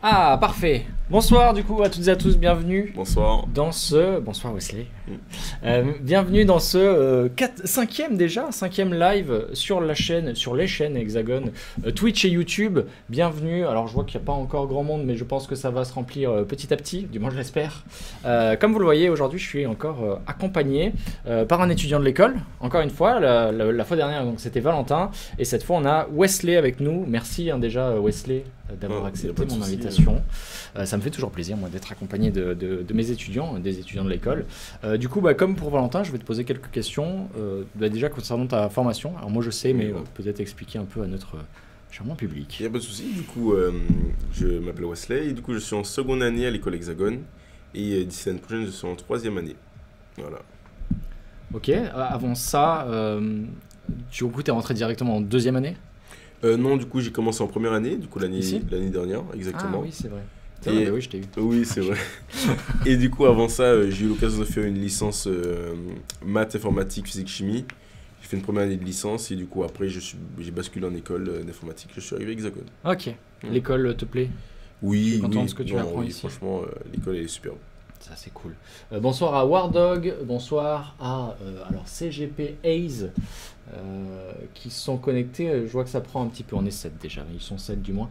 Ah, parfait. Bonsoir du coup à toutes et à tous, bienvenue. Bonsoir. Dans ce... Bonsoir Wesley. Bienvenue dans ce cinquième live sur la chaîne, sur les chaînes Hexagone, Twitch et YouTube. Bienvenue. Alors je vois qu'il n'y a pas encore grand monde, mais je pense que ça va se remplir petit à petit, du moins je l'espère. Comme vous le voyez, aujourd'hui je suis encore accompagné par un étudiant de l'école. Encore une fois, la fois dernière donc c'était Valentin, et cette fois on a Wesley avec nous. Merci déjà Wesley d'avoir accepté mon invitation. Ça me fait toujours plaisir moi d'être accompagné de mes étudiants, des étudiants de l'école. Du coup, comme pour Valentin, je vais te poser quelques questions. Déjà concernant ta formation. Alors moi je sais, mais peut-être expliquer un peu à notre charmant public. Il n'y a pas de souci. Du coup, je m'appelle Wesley et du coup je suis en seconde année à l'école Hexagone et d'ici l'année prochaine je suis en troisième année. Voilà. Ok. Avant ça, tu es rentré directement en deuxième année? Non, du coup j'ai commencé en première année, du coup l'année dernière, exactement. Ah oui, c'est vrai. Et... oui, je t'ai eu. Oui, c'est vrai. Et du coup, avant ça, j'ai eu l'occasion de faire une licence maths, informatique, physique, chimie. J'ai fait une première année de licence et du coup, après, j'ai basculé en école d'informatique. Je suis arrivé à Hexagone. Ok. L'école te plaît? Oui, tu es content oui. de ce que tu apprends ici? Franchement, l'école est superbe. Ça, c'est cool. Bonsoir à Wardog, bonsoir à alors CGP Aze qui sont connectés. Je vois que ça prend un petit peu. On est 7 déjà, ils sont 7 du moins.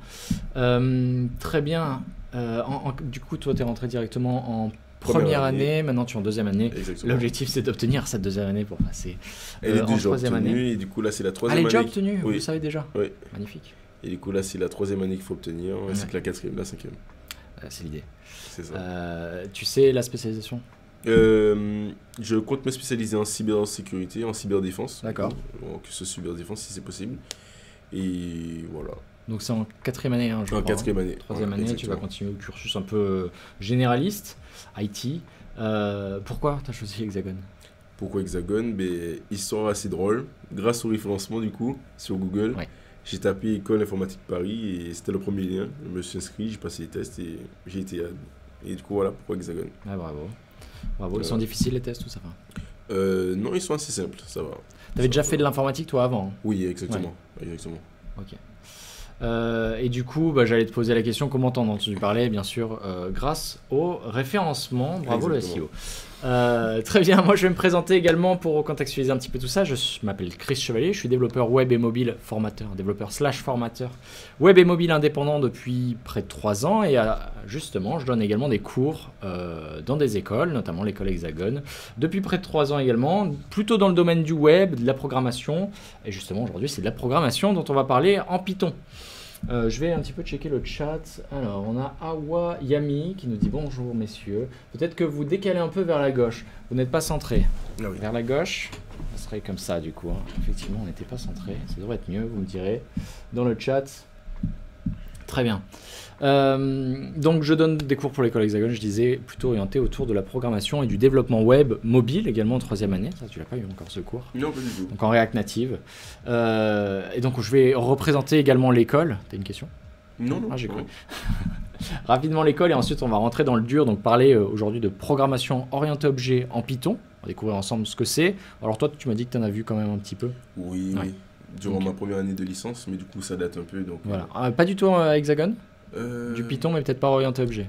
Très bien. Du coup, toi, tu es rentré directement en première année. Maintenant, tu es en deuxième année. L'objectif, c'est d'obtenir cette deuxième année pour passer en troisième année. Et du coup, là, c'est la troisième année. Elle est déjà obtenue, oui. Vous le savez déjà? Oui. Magnifique. Et du coup, là, c'est la troisième année qu'il faut obtenir. Ouais. C'est que la quatrième, la cinquième. C'est l'idée. C'est ça. Tu sais la spécialisation? Je compte me spécialiser en cybersécurité, en cyberdéfense. D'accord. Que ce cyberdéfense si c'est possible. Et voilà. Donc c'est en quatrième année, je crois. En quatrième année. Troisième année, tu vas continuer au cursus un peu généraliste, IT. Pourquoi tu as choisi Hexagone? Pourquoi Hexagone? Histoire assez drôle. Grâce au référencement du coup, sur Google, j'ai tapé École Informatique Paris et c'était le premier lien. Je me suis inscrit, j'ai passé les tests et j'ai été ad. Et du coup voilà pourquoi Hexagone. Ah, bravo. Bravo. Ils sont difficiles les tests ou ça va? Non, ils sont assez simples, ça va. T'avais déjà fait de l'informatique toi avant? Oui, exactement. Ouais. Exactement. Ok. Et du coup, j'allais te poser la question, comment t'en as entendu parler? Bien sûr, grâce au référencement. Bravo le SEO. Très bien, moi je vais me présenter également pour contextualiser un petit peu tout ça. Je m'appelle Chris Chevalier, je suis développeur web et mobile formateur, développeur/formateur web et mobile indépendant depuis près de 3 ans. Et justement, je donne également des cours dans des écoles, notamment l'école Hexagone, depuis près de 3 ans également, plutôt dans le domaine du web, de la programmation. Et justement, aujourd'hui, c'est de la programmation dont on va parler en Python. Je vais un petit peu checker le chat. Alors, on a Awa Yami qui nous dit bonjour messieurs. Peut-être que vous décalez un peu vers la gauche. Vous n'êtes pas centré. Ah oui. Vers la gauche, ça serait comme ça du coup. Effectivement, on n'était pas centré. Ça devrait être mieux, vous me direz dans le chat. Très bien. Donc je donne des cours pour l'école Hexagone, je disais, plutôt orienté autour de la programmation et du développement web mobile, également en troisième année. Ça, tu l'as pas eu encore ce cours? Non, pas du tout. Donc en React Native. Et donc je vais représenter également l'école. T'as une question? Non. Ah, j'ai cru. Rapidement l'école et ensuite on va rentrer dans le dur, donc parler aujourd'hui de programmation orientée objet en Python. On va découvrir ensemble ce que c'est. Alors toi, tu m'as dit que tu en as vu quand même un petit peu. Oui. Durant ma première année de licence, mais du coup ça date un peu. Donc, voilà. Pas du tout Hexagone? Du Python, mais peut-être pas orienté objet.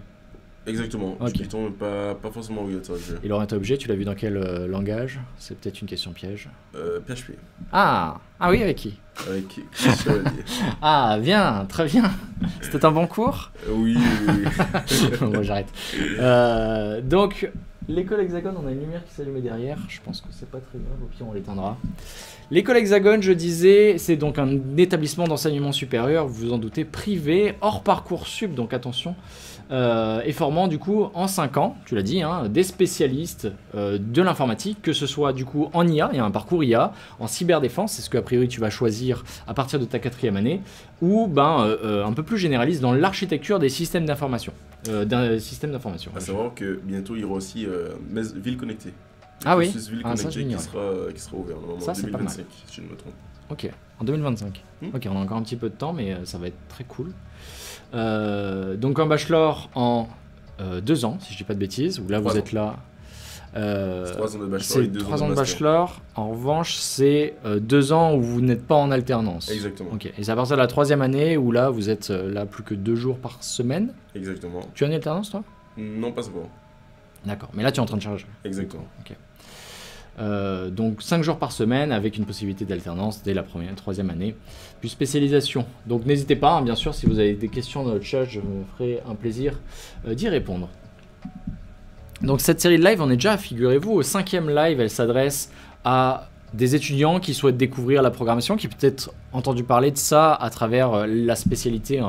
Exactement. Du Python, mais pas forcément orienté objet. Et l'orienté objet, tu l'as vu dans quel langage? C'est peut-être une question piège. PHP. Ah oui, avec qui? Avec Chris Chevalier. Ah, bien, très bien. C'était un bon cours? Oui. Bon, j'arrête. Donc, l'école Hexagone, on a une lumière qui s'allumait derrière. Je pense que c'est pas très grave, au pire on l'éteindra. L'école Hexagone, je disais, c'est donc un établissement d'enseignement supérieur, vous vous en doutez, privé, hors Parcoursup, donc attention, et formant du coup en 5 ans, tu l'as dit, des spécialistes de l'informatique, que ce soit du coup en IA, il y a un parcours IA, en cyberdéfense, c'est ce que a priori tu vas choisir à partir de ta 4e année, ou un peu plus généraliste dans l'architecture des systèmes d'information. À savoir que bientôt il y aura aussi Ville Connectée. Ah oui, Ville Connectée qui sera ouvert normalement en 2025, si je ne me trompe. Ok, en 2025. Ok, on a encore un petit peu de temps, mais ça va être très cool. Donc un bachelor en 2 ans, si je dis pas de bêtises, où là vous êtes là C'est 3 ans de bachelor c'est et 2 ans 3 de ans de master. bachelor. En revanche, c'est 2 ans où vous n'êtes pas en alternance. Exactement. Ok. Et c'est à partir de la 3e année où là, vous êtes là plus que 2 jours par semaine. Exactement. Tu as une alternance, toi? Non, pas encore. D'accord. Mais là, tu es en train de charger. Exactement. Ok. Donc 5 jours par semaine avec une possibilité d'alternance dès la 3e année. Puis spécialisation. Donc n'hésitez pas, hein, bien sûr, si vous avez des questions dans le chat, je me ferai un plaisir d'y répondre. Donc cette série de live, on est déjà, figurez-vous, au 5e live. Elle s'adresse à des étudiants qui souhaitent découvrir la programmation, qui peut-être entendu parler de ça à travers la spécialité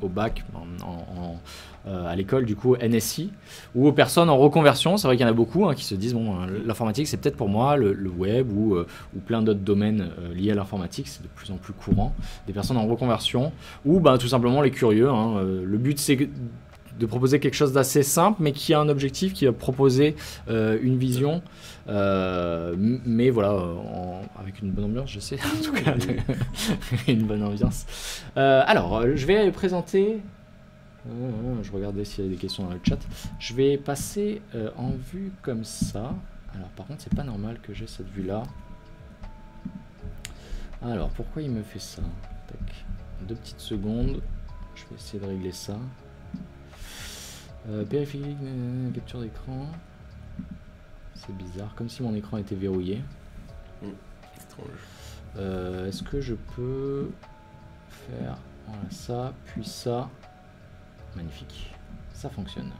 au bac, à l'école du coup NSI, ou aux personnes en reconversion. C'est vrai qu'il y en a beaucoup qui se disent bon, l'informatique c'est peut-être pour moi, le web ou plein d'autres domaines liés à l'informatique, c'est de plus en plus courant. Des personnes en reconversion ou tout simplement les curieux. Le but c'est de proposer quelque chose d'assez simple mais qui a un objectif, qui va proposer une vision, mais voilà, avec une bonne ambiance, je sais, en tout cas, une bonne ambiance. Alors, je vais présenter. Je regardais s'il y avait des questions dans le chat. Je vais passer en vue comme ça. Alors par contre c'est pas normal que j'ai cette vue là. Alors pourquoi il me fait ça? Tac. 2 petites secondes. Je vais essayer de régler ça. Périphérique, capture d'écran. C'est bizarre, comme si mon écran était verrouillé. Est-ce que je peux faire voilà, ça, puis ça? Magnifique, ça fonctionne.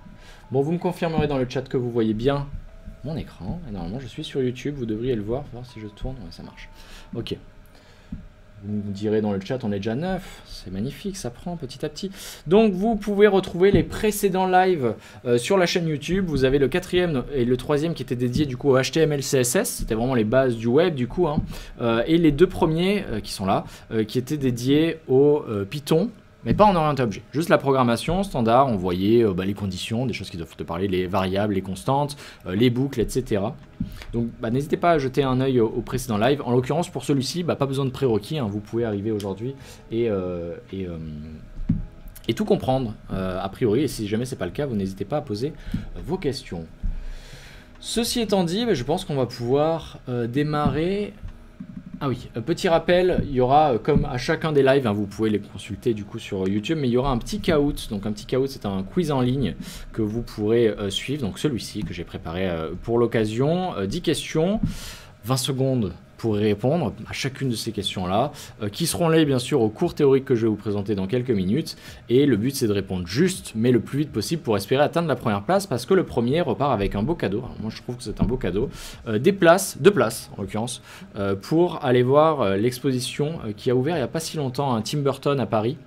Bon, vous me confirmerez dans le chat que vous voyez bien mon écran. Et normalement, je suis sur YouTube, vous devriez le voir si je tourne. Ouais, ça marche. Ok. Vous me direz dans le chat, on est déjà 9. C'est magnifique, ça prend petit à petit. Donc, vous pouvez retrouver les précédents lives sur la chaîne YouTube. Vous avez le 4e et le 3e qui étaient dédiés du coup au HTML, CSS. C'était vraiment les bases du web du coup. Et les 2 premiers qui sont là, qui étaient dédiés au Python. Mais pas en orienté objet, juste la programmation standard, on voyait les conditions, des choses qui doivent te parler, les variables, les constantes, les boucles, etc. Donc n'hésitez pas à jeter un œil au précédent live. En l'occurrence pour celui-ci, pas besoin de prérequis, vous pouvez arriver aujourd'hui et tout comprendre a priori, et si jamais c'est pas le cas, vous n'hésitez pas à poser vos questions. Ceci étant dit, je pense qu'on va pouvoir démarrer. Ah oui, petit rappel, il y aura comme à chacun des lives, vous pouvez les consulter du coup sur YouTube, mais il y aura un petit Kahoot. Donc un petit Kahoot, c'est un quiz en ligne que vous pourrez suivre. Donc celui-ci que j'ai préparé pour l'occasion, 10 questions, 20 secondes pour y répondre à chacune de ces questions-là, qui seront liées bien sûr au cours théorique que je vais vous présenter dans quelques minutes. Et le but c'est de répondre juste, mais le plus vite possible pour espérer atteindre la première place, parce que le premier repart avec un beau cadeau. Alors, moi je trouve que c'est un beau cadeau. 2 places en l'occurrence, pour aller voir l'exposition qui a ouvert il n'y a pas si longtemps à Tim Burton à Paris.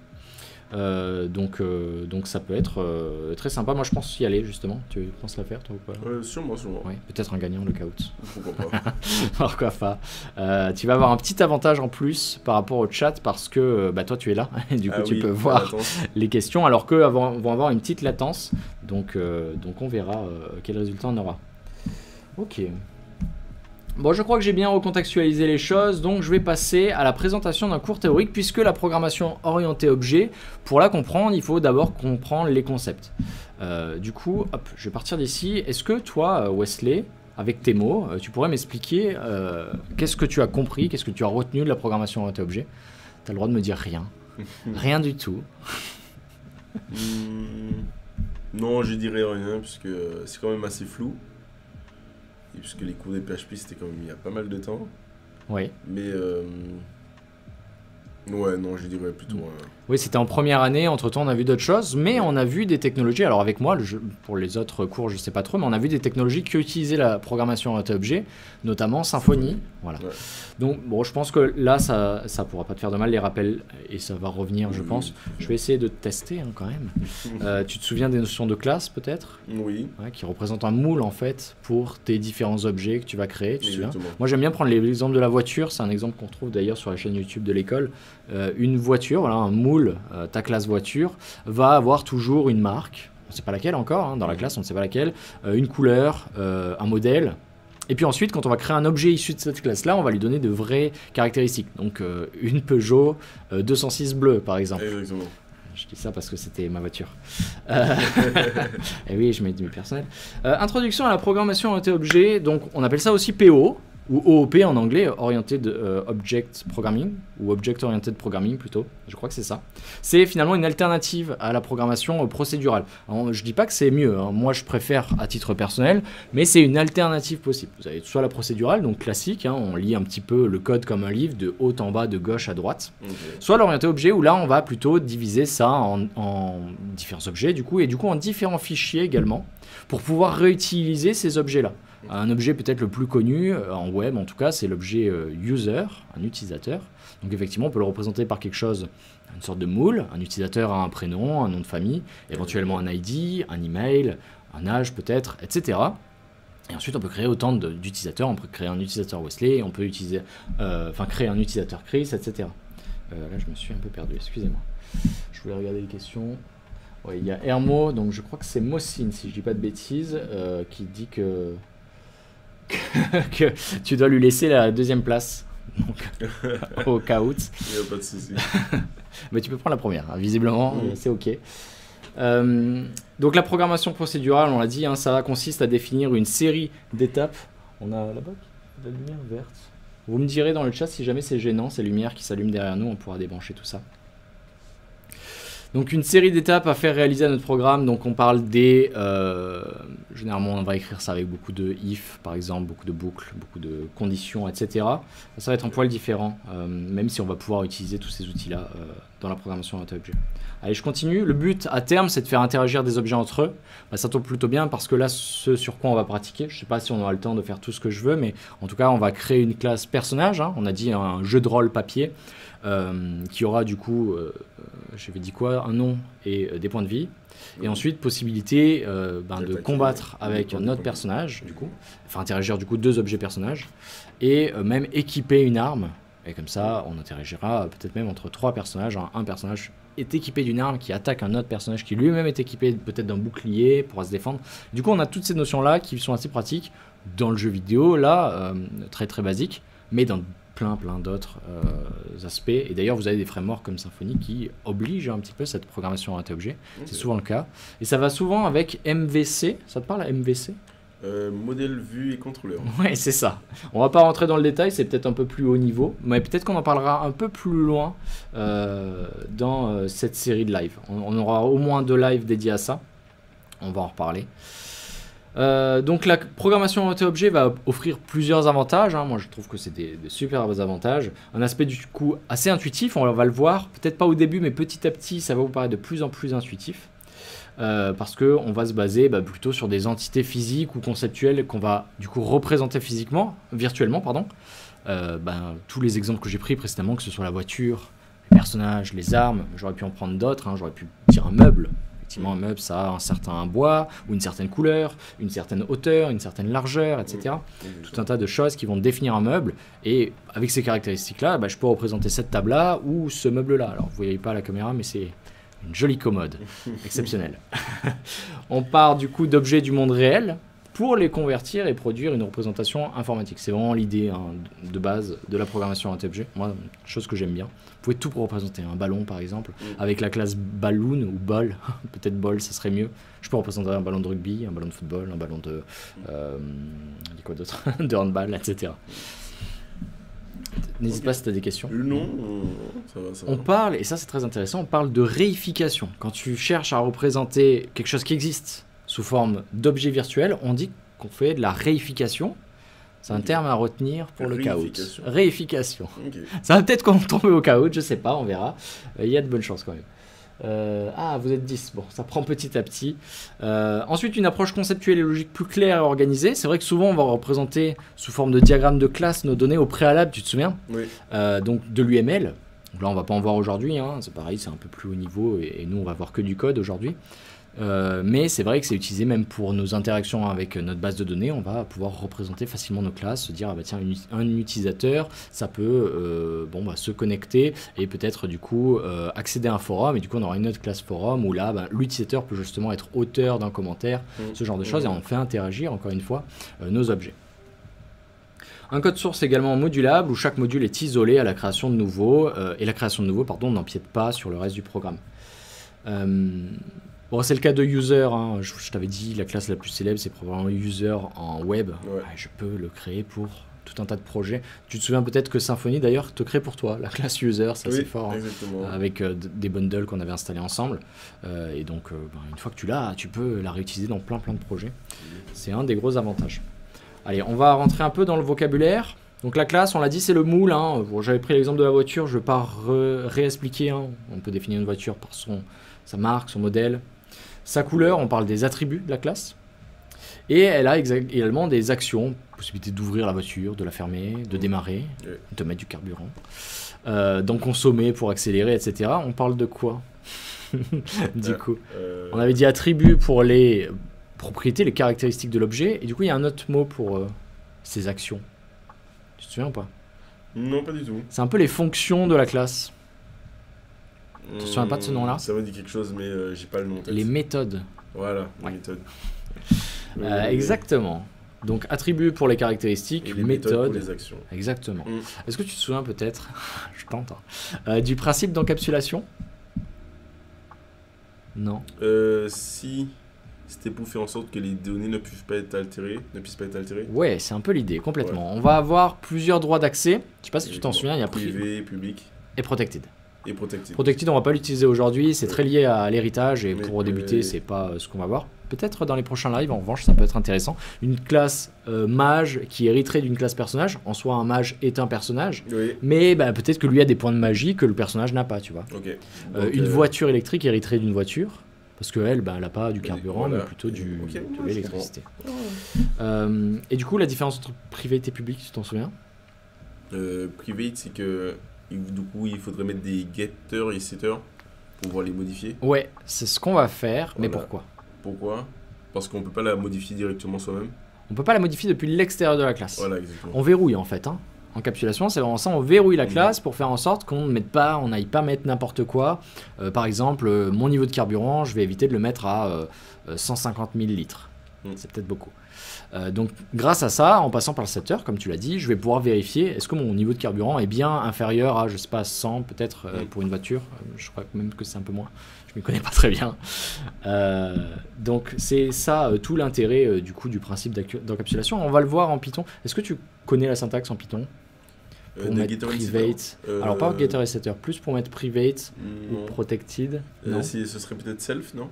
Donc ça peut être très sympa. Moi je pense y aller justement. Tu penses la faire toi ou pas? Sûrement. Oui, peut-être un gagnant le Kahoot. Pourquoi pas. Pourquoi pas. Tu vas avoir un petit avantage en plus par rapport au chat parce que toi tu es là et du coup tu peux voir les questions alors qu'eux vont avoir une petite latence. Donc on verra quel résultat on aura. Ok. Bon, je crois que j'ai bien recontextualisé les choses, donc je vais passer à la présentation d'un cours théorique, puisque la programmation orientée objet, pour la comprendre, il faut d'abord comprendre les concepts. Du coup, hop, je vais partir d'ici. Est-ce que toi, Wesley, avec tes mots, tu pourrais m'expliquer qu'est-ce que tu as compris, qu'est-ce que tu as retenu de la programmation orientée objet? Tu as le droit de me dire rien. Rien du tout. Non, je dirais rien, puisque c'est quand même assez flou. Puisque les cours des PHP c'était quand même il y a pas mal de temps. Oui. Mais ouais, non, je dirais plutôt. Oui, c'était en première année. Entre-temps, on a vu d'autres choses, mais on a vu des technologies. Alors avec moi, pour les autres cours, je sais pas trop, mais on a vu des technologies qui utilisaient la programmation orientée objet, notamment Symfony. Voilà. Ouais. Donc bon, je pense que là, ça pourra pas te faire de mal les rappels et ça va revenir, je pense. Je vais essayer de te tester quand même. Tu te souviens des notions de classe peut-être? Oui. Ouais, qui représentent un moule en fait pour tes différents objets que tu vas créer. Tu te souviens? Moi, j'aime bien prendre l'exemple de la voiture. C'est un exemple qu'on trouve d'ailleurs sur la chaîne YouTube de l'école. Une voiture, voilà, un moule. Ta classe voiture va avoir toujours une marque, on ne sait pas laquelle encore, dans la classe on ne sait pas laquelle, une couleur, un modèle, et puis ensuite quand on va créer un objet issu de cette classe là, on va lui donner de vraies caractéristiques, donc une Peugeot 206 bleue par exemple. Exactement. Je dis ça parce que c'était ma voiture. Et oui, je mets du personnel. Introduction à la programmation orientée objet. Donc, on appelle ça aussi PO, ou OOP en anglais, Oriented Object Programming, ou Object Oriented Programming plutôt, je crois que c'est ça. C'est finalement une alternative à la programmation procédurale. Alors, je dis pas que c'est mieux, hein. Moi je préfère à titre personnel, mais c'est une alternative possible. Vous avez soit la procédurale, donc classique, hein, on lit un petit peu le code comme un livre, de haut en bas, de gauche à droite, soit l'orienté objet, où là on va plutôt diviser ça en différents objets, du coup, et du coup en différents fichiers également, pour pouvoir réutiliser ces objets-là. Un objet peut-être le plus connu en web, en tout cas, c'est l'objet user, un utilisateur. Donc effectivement, on peut le représenter par quelque chose, une sorte de moule. Un utilisateur a un prénom, un nom de famille, éventuellement un ID, un email, un âge peut-être, etc. Et ensuite, on peut créer autant d'utilisateurs. On peut créer un utilisateur Wesley, on peut utiliser, créer un utilisateur Chris, etc. Là, je me suis un peu perdu, excusez-moi. Je voulais regarder les questions. Ouais, il y a Hermo, donc je crois que c'est Mossine, si je dis pas de bêtises, qui dit que tu dois lui laisser la deuxième place, donc, au cas où. Il n'y a pas de souci. Mais tu peux prendre la première, hein. Visiblement, c'est OK. Donc la programmation procédurale, on l'a dit, hein, ça consiste à définir une série d'étapes. On a là-bas la lumière verte. Vous me direz dans le chat si jamais c'est gênant, ces lumières qui s'allument derrière nous, on pourra débrancher tout ça. Donc une série d'étapes à faire réaliser à notre programme. Donc on parle des... généralement on va écrire ça avec beaucoup de if par exemple, beaucoup de boucles, beaucoup de conditions, etc. Ça va être un poil différent, même si on va pouvoir utiliser tous ces outils-là dans la programmation orientée objet. Allez, je continue. Le but à terme, c'est de faire interagir des objets entre eux. Ça tombe plutôt bien parce que là, ce sur quoi on va pratiquer, je ne sais pas si on aura le temps de faire tout ce que je veux, mais en tout cas, on va créer une classe personnage. Hein. On a dit un jeu de rôle papier qui aura du coup, j'avais dit quoi, un nom et des points de vie. Et ensuite, possibilité de combattre avec un autre personnage, du coup, enfin interagir du coup deux objets personnages, et même équiper une arme. Et comme ça, on interagira peut-être même entre trois personnages. Un personnage est équipé d'une arme qui attaque un autre personnage qui lui-même est équipé peut-être d'un bouclier pour se défendre. Du coup, on a toutes ces notions-là qui sont assez pratiques dans le jeu vidéo, là, très très basique, mais dans plein d'autres aspects. Et d'ailleurs, vous avez des frameworks comme Symfony qui obligent un petit peu cette programmation orientée objet. C'est souvent le cas. Et ça va souvent avec MVC. Ça te parle à MVC ? Modèle, vue et contrôleur. Ouais, c'est ça. On va pas rentrer dans le détail, c'est peut-être un peu plus haut niveau, mais peut-être qu'on en parlera un peu plus loin dans cette série de live. On aura au moins 2 lives dédiés à ça. On va en reparler. Donc la programmation orientée objet va offrir plusieurs avantages, hein. Moi je trouve que c'est des super avantages. Un aspect du coup assez intuitif, on va le voir, peut-être pas au début, mais petit à petit ça va vous paraître de plus en plus intuitif. Parce qu'on va se baser plutôt sur des entités physiques ou conceptuelles qu'on va du coup représenter virtuellement. Tous les exemples que j'ai pris précédemment, que ce soit la voiture, les personnages, les armes, j'aurais pu en prendre d'autres, hein. J'aurais pu dire un meuble. Effectivement, un meuble, ça a un certain bois, ou une certaine couleur, une certaine hauteur, une certaine largeur, etc. Tout un tas de choses qui vont définir un meuble. Et avec ces caractéristiques-là, je peux représenter cette table-là ou ce meuble-là. Alors, vous ne voyez pas à la caméra, mais c'est une jolie commode, exceptionnelle. On part du coup d'objets du monde réel pour les convertir et produire une représentation informatique. C'est vraiment l'idée de base de la programmation orientée objet. Moi, chose que j'aime bien. Vous pouvez tout représenter, un ballon par exemple, avec la classe balloon ou ball, peut-être ball, ça serait mieux. Je peux représenter un ballon de rugby, un ballon de football, un ballon de quoi d'autre, de handball, etc. N'hésite pas si tu as des questions. Non, ça va. On parle, et ça c'est très intéressant, on parle de réification. Quand tu cherches à représenter quelque chose qui existe sous forme d'objet virtuel, on dit qu'on fait de la réification. C'est un terme à retenir pour le caout. Réification. Okay. Ça va peut-être tomber au caout, je sais pas, on verra. Il y a de bonnes chances quand même. Vous êtes 10, bon, ça prend petit à petit. Ensuite, une approche conceptuelle et logique plus claire et organisée. C'est vrai que souvent, on va représenter sous forme de diagramme de classe nos données au préalable, tu te souviens ? Oui. Donc de l'UML. Là, on va pas en voir aujourd'hui, hein. C'est pareil, c'est un peu plus haut niveau et nous, on va voir que du code aujourd'hui. Mais c'est vrai que c'est utilisé même pour nos interactions avec notre base de données. On va pouvoir représenter facilement nos classes, se dire tiens, un utilisateur, ça peut se connecter et peut-être du coup accéder à un forum, et du coup on aura une autre classe forum où là l'utilisateur peut justement être auteur d'un commentaire, ce genre de choses, et on fait interagir encore une fois nos objets. Un code source également modulable où chaque module est isolé à la création de nouveaux, et la création de nouveaux n'empiète pas sur le reste du programme. Bon, c'est le cas de user, hein. Je t'avais dit, la classe la plus célèbre, c'est probablement user en web. Ouais. Je peux le créer pour tout un tas de projets. Tu te souviens peut-être que Symfony, d'ailleurs, te crée pour toi la classe user, ça c'est fort, exactement. avec des bundles qu'on avait installés ensemble. Et donc, une fois que tu l'as, tu peux la réutiliser dans plein de projets. C'est un des gros avantages. Allez, on va rentrer un peu dans le vocabulaire. Donc la classe, on l'a dit, c'est le moule. Hein. Bon, j'avais pris l'exemple de la voiture, je ne vais pas réexpliquer. Hein. On peut définir une voiture par sa marque, son modèle. Sa couleur, on parle des attributs de la classe. Et elle a également des actions, possibilité d'ouvrir la voiture, de la fermer, de démarrer, de mettre du carburant, d'en consommer pour accélérer, etc. On parle de quoi du coup on avait dit attributs pour les propriétés, les caractéristiques de l'objet, et du coup il y a un autre mot pour ces actions. Tu te souviens ou pas? Non, pas du tout. C'est un peu les fonctions de la classe. Tu te souviens pas de ce nom-là? Ça me dit quelque chose, mais j'ai pas le nom en tête. Les méthodes. Voilà, les méthodes. Exactement. Donc attributs pour les caractéristiques, et les méthodes pour les actions. Exactement. Est-ce que tu te souviens peut-être, je tente, du principe d'encapsulation? Non. Si c'était pour faire en sorte que les données ne puissent pas être altérées, Ouais, c'est un peu l'idée, complètement. On va avoir plusieurs droits d'accès. Je sais pas si tu t'en souviens, il y a privé, public et protected. Et protected. Protected, on va pas l'utiliser aujourd'hui, c'est très lié à l'héritage et pour débuter, c'est pas ce qu'on va voir. Peut-être dans les prochains lives, en revanche, ça peut être intéressant. Une classe mage qui hériterait d'une classe personnage. En soi, un mage est un personnage, mais peut-être que lui a des points de magie que le personnage n'a pas, tu vois. Okay. Une voiture électrique hériterait d'une voiture, parce qu'elle, elle n'a pas du carburant, mais plutôt de l'électricité. Et du coup, la différence entre private et public, tu t'en souviens? Private, c'est que du coup, il faudrait mettre des getters et setters pour pouvoir les modifier. Ouais, c'est ce qu'on va faire, mais pourquoi? Pourquoi? Parce qu'on peut pas la modifier directement soi-même. On peut pas la modifier depuis l'extérieur de la classe. Voilà, exactement. On verrouille en fait. Encapsulation, c'est vraiment ça. On verrouille la classe pour faire en sorte qu'on n'aille pas mettre n'importe quoi. Par exemple, mon niveau de carburant, je vais éviter de le mettre à 150 000 litres. C'est peut-être beaucoup. Donc grâce à ça, en passant par le setter, comme tu l'as dit, je vais pouvoir vérifier est-ce que mon niveau de carburant est bien inférieur à, je sais pas, 100 peut-être pour une voiture. Je crois même que c'est un peu moins. Je ne m'y connais pas très bien. Donc c'est ça tout l'intérêt du coup du principe d'encapsulation. On va le voir en Python. Est-ce que tu connais la syntaxe en Python? Pour mettre private. Alors pas getter et setter, plus pour mettre private ou protected. Ce serait peut-être self, non?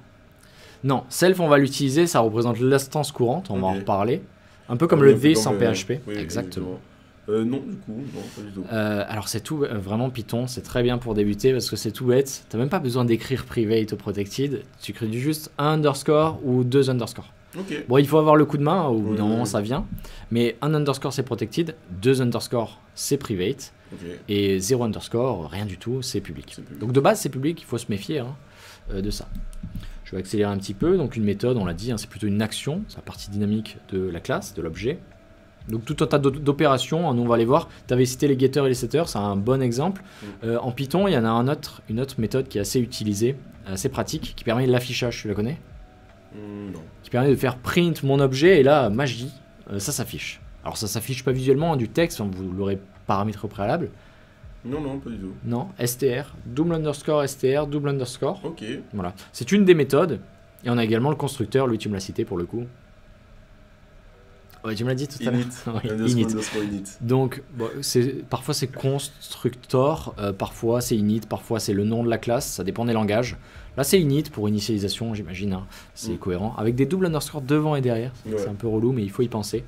Non, self on va l'utiliser, ça représente l'instance courante, on va en reparler. Un peu comme le this en PHP. Exactement. Non, du coup, non, pas du tout. Alors c'est tout, vraiment Python, c'est très bien pour débuter parce que c'est tout bête. T'as même pas besoin d'écrire private ou protected, tu crées juste un underscore ou deux underscores. Bon, il faut avoir le coup de main, au bout d'un moment ça vient. Mais un underscore c'est protected, deux underscores c'est private, et 0 underscore, rien du tout, c'est public. Donc de base c'est public, il faut se méfier de ça. Je vais accélérer un petit peu. Donc une méthode, on l'a dit, c'est plutôt une action, c'est la partie dynamique de la classe, de l'objet. Donc tout un tas d'opérations, nous on va les voir. Tu avais cité les getters et les setters, c'est un bon exemple. En Python, il y en a une autre méthode qui est assez utilisée, assez pratique, qui permet l'affichage, tu la connais? Non. Qui permet de faire print mon objet et là, magie, ça s'affiche. Alors ça s'affiche pas visuellement, du texte, vous l'aurez paramétré au préalable. Non, pas du tout. Non, str, double underscore str, double underscore. Voilà. C'est une des méthodes. Et on a également le constructeur, lui tu me l'as cité pour le coup. Ouais, tu me l'as dit tout à l'heure. Init. Donc, bon, parfois c'est constructor, parfois c'est init, parfois c'est le nom de la classe, ça dépend des langages. Là c'est init pour initialisation, j'imagine, c'est cohérent. Avec des double underscore devant et derrière, c'est un peu relou, mais il faut y penser.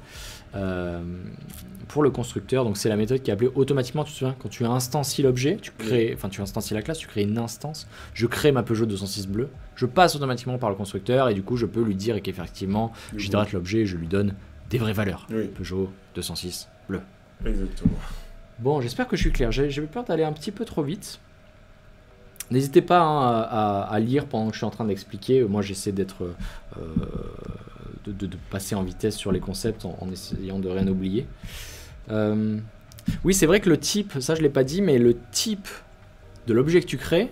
Pour le constructeur, donc c'est la méthode qui est appelée automatiquement, tu te souviens, quand tu instancies l'objet, tu instancies la classe, tu crées une instance, je crée ma Peugeot 206 bleue, je passe automatiquement par le constructeur et du coup je peux lui dire qu'effectivement j'hydrate l'objet et je lui donne des vraies valeurs. Peugeot 206 bleu. Exactement. Bon, j'espère que je suis clair, j'avais peur d'aller un petit peu trop vite. N'hésitez pas à lire pendant que je suis en train d'expliquer, moi j'essaie d'être... De passer en vitesse sur les concepts en essayant de rien oublier. Oui, c'est vrai que le type, ça je l'ai pas dit, mais le type de l'objet que tu crées,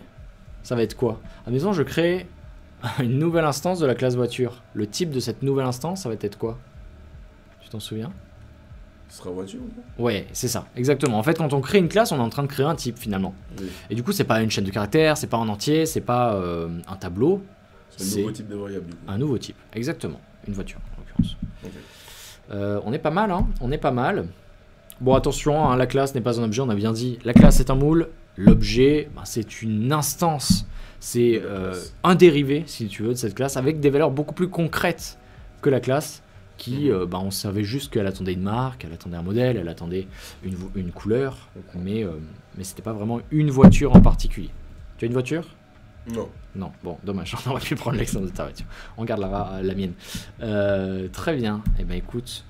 ça va être quoi? Admettons, je crée une nouvelle instance de la classe voiture. Le type de cette nouvelle instance, ça va être quoi? Tu t'en souviens? Ce sera voiture ou quoi? Ouais, c'est ça, exactement. En fait, quand on crée une classe, on est en train de créer un type finalement. Oui. Et du coup, c'est pas une chaîne de caractères, c'est pas en entier, c'est pas un tableau. C'est un nouveau type de variable du coup. Un nouveau type, exactement. Une voiture en l'occurrence. Ok. On est pas mal, hein. On est pas mal. Bon, attention, hein, la classe n'est pas un objet, on a bien dit. La classe est un moule, l'objet, ben, c'est une instance. C'est un dérivé, si tu veux, de cette classe, avec des valeurs beaucoup plus concrètes que la classe, qui, ben, on savait juste qu'elle attendait une marque, elle attendait un modèle, elle attendait une couleur, mais c'était pas vraiment une voiture en particulier. Tu as une voiture? Non. Non, bon, dommage, on aurait pu prendre l'exemple de ta voiture. On garde la mienne. Très bien, eh ben écoute,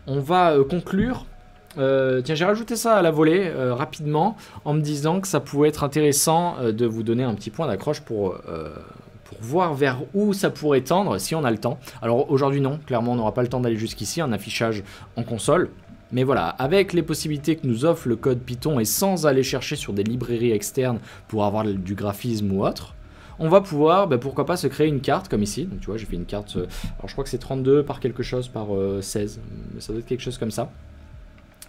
on va conclure. Tiens, j'ai rajouté ça à la volée rapidement en me disant que ça pouvait être intéressant de vous donner un petit point d'accroche pour voir vers où ça pourrait tendre si on a le temps. Alors aujourd'hui non, clairement on n'aura pas le temps d'aller jusqu'ici, un affichage en console. Mais voilà, avec les possibilités que nous offre le code Python et sans aller chercher sur des librairies externes pour avoir du graphisme ou autre, on va pouvoir, pourquoi pas, se créer une carte comme ici. Donc tu vois, j'ai fait une carte, alors je crois que c'est 32 par quelque chose par 16, mais ça doit être quelque chose comme ça.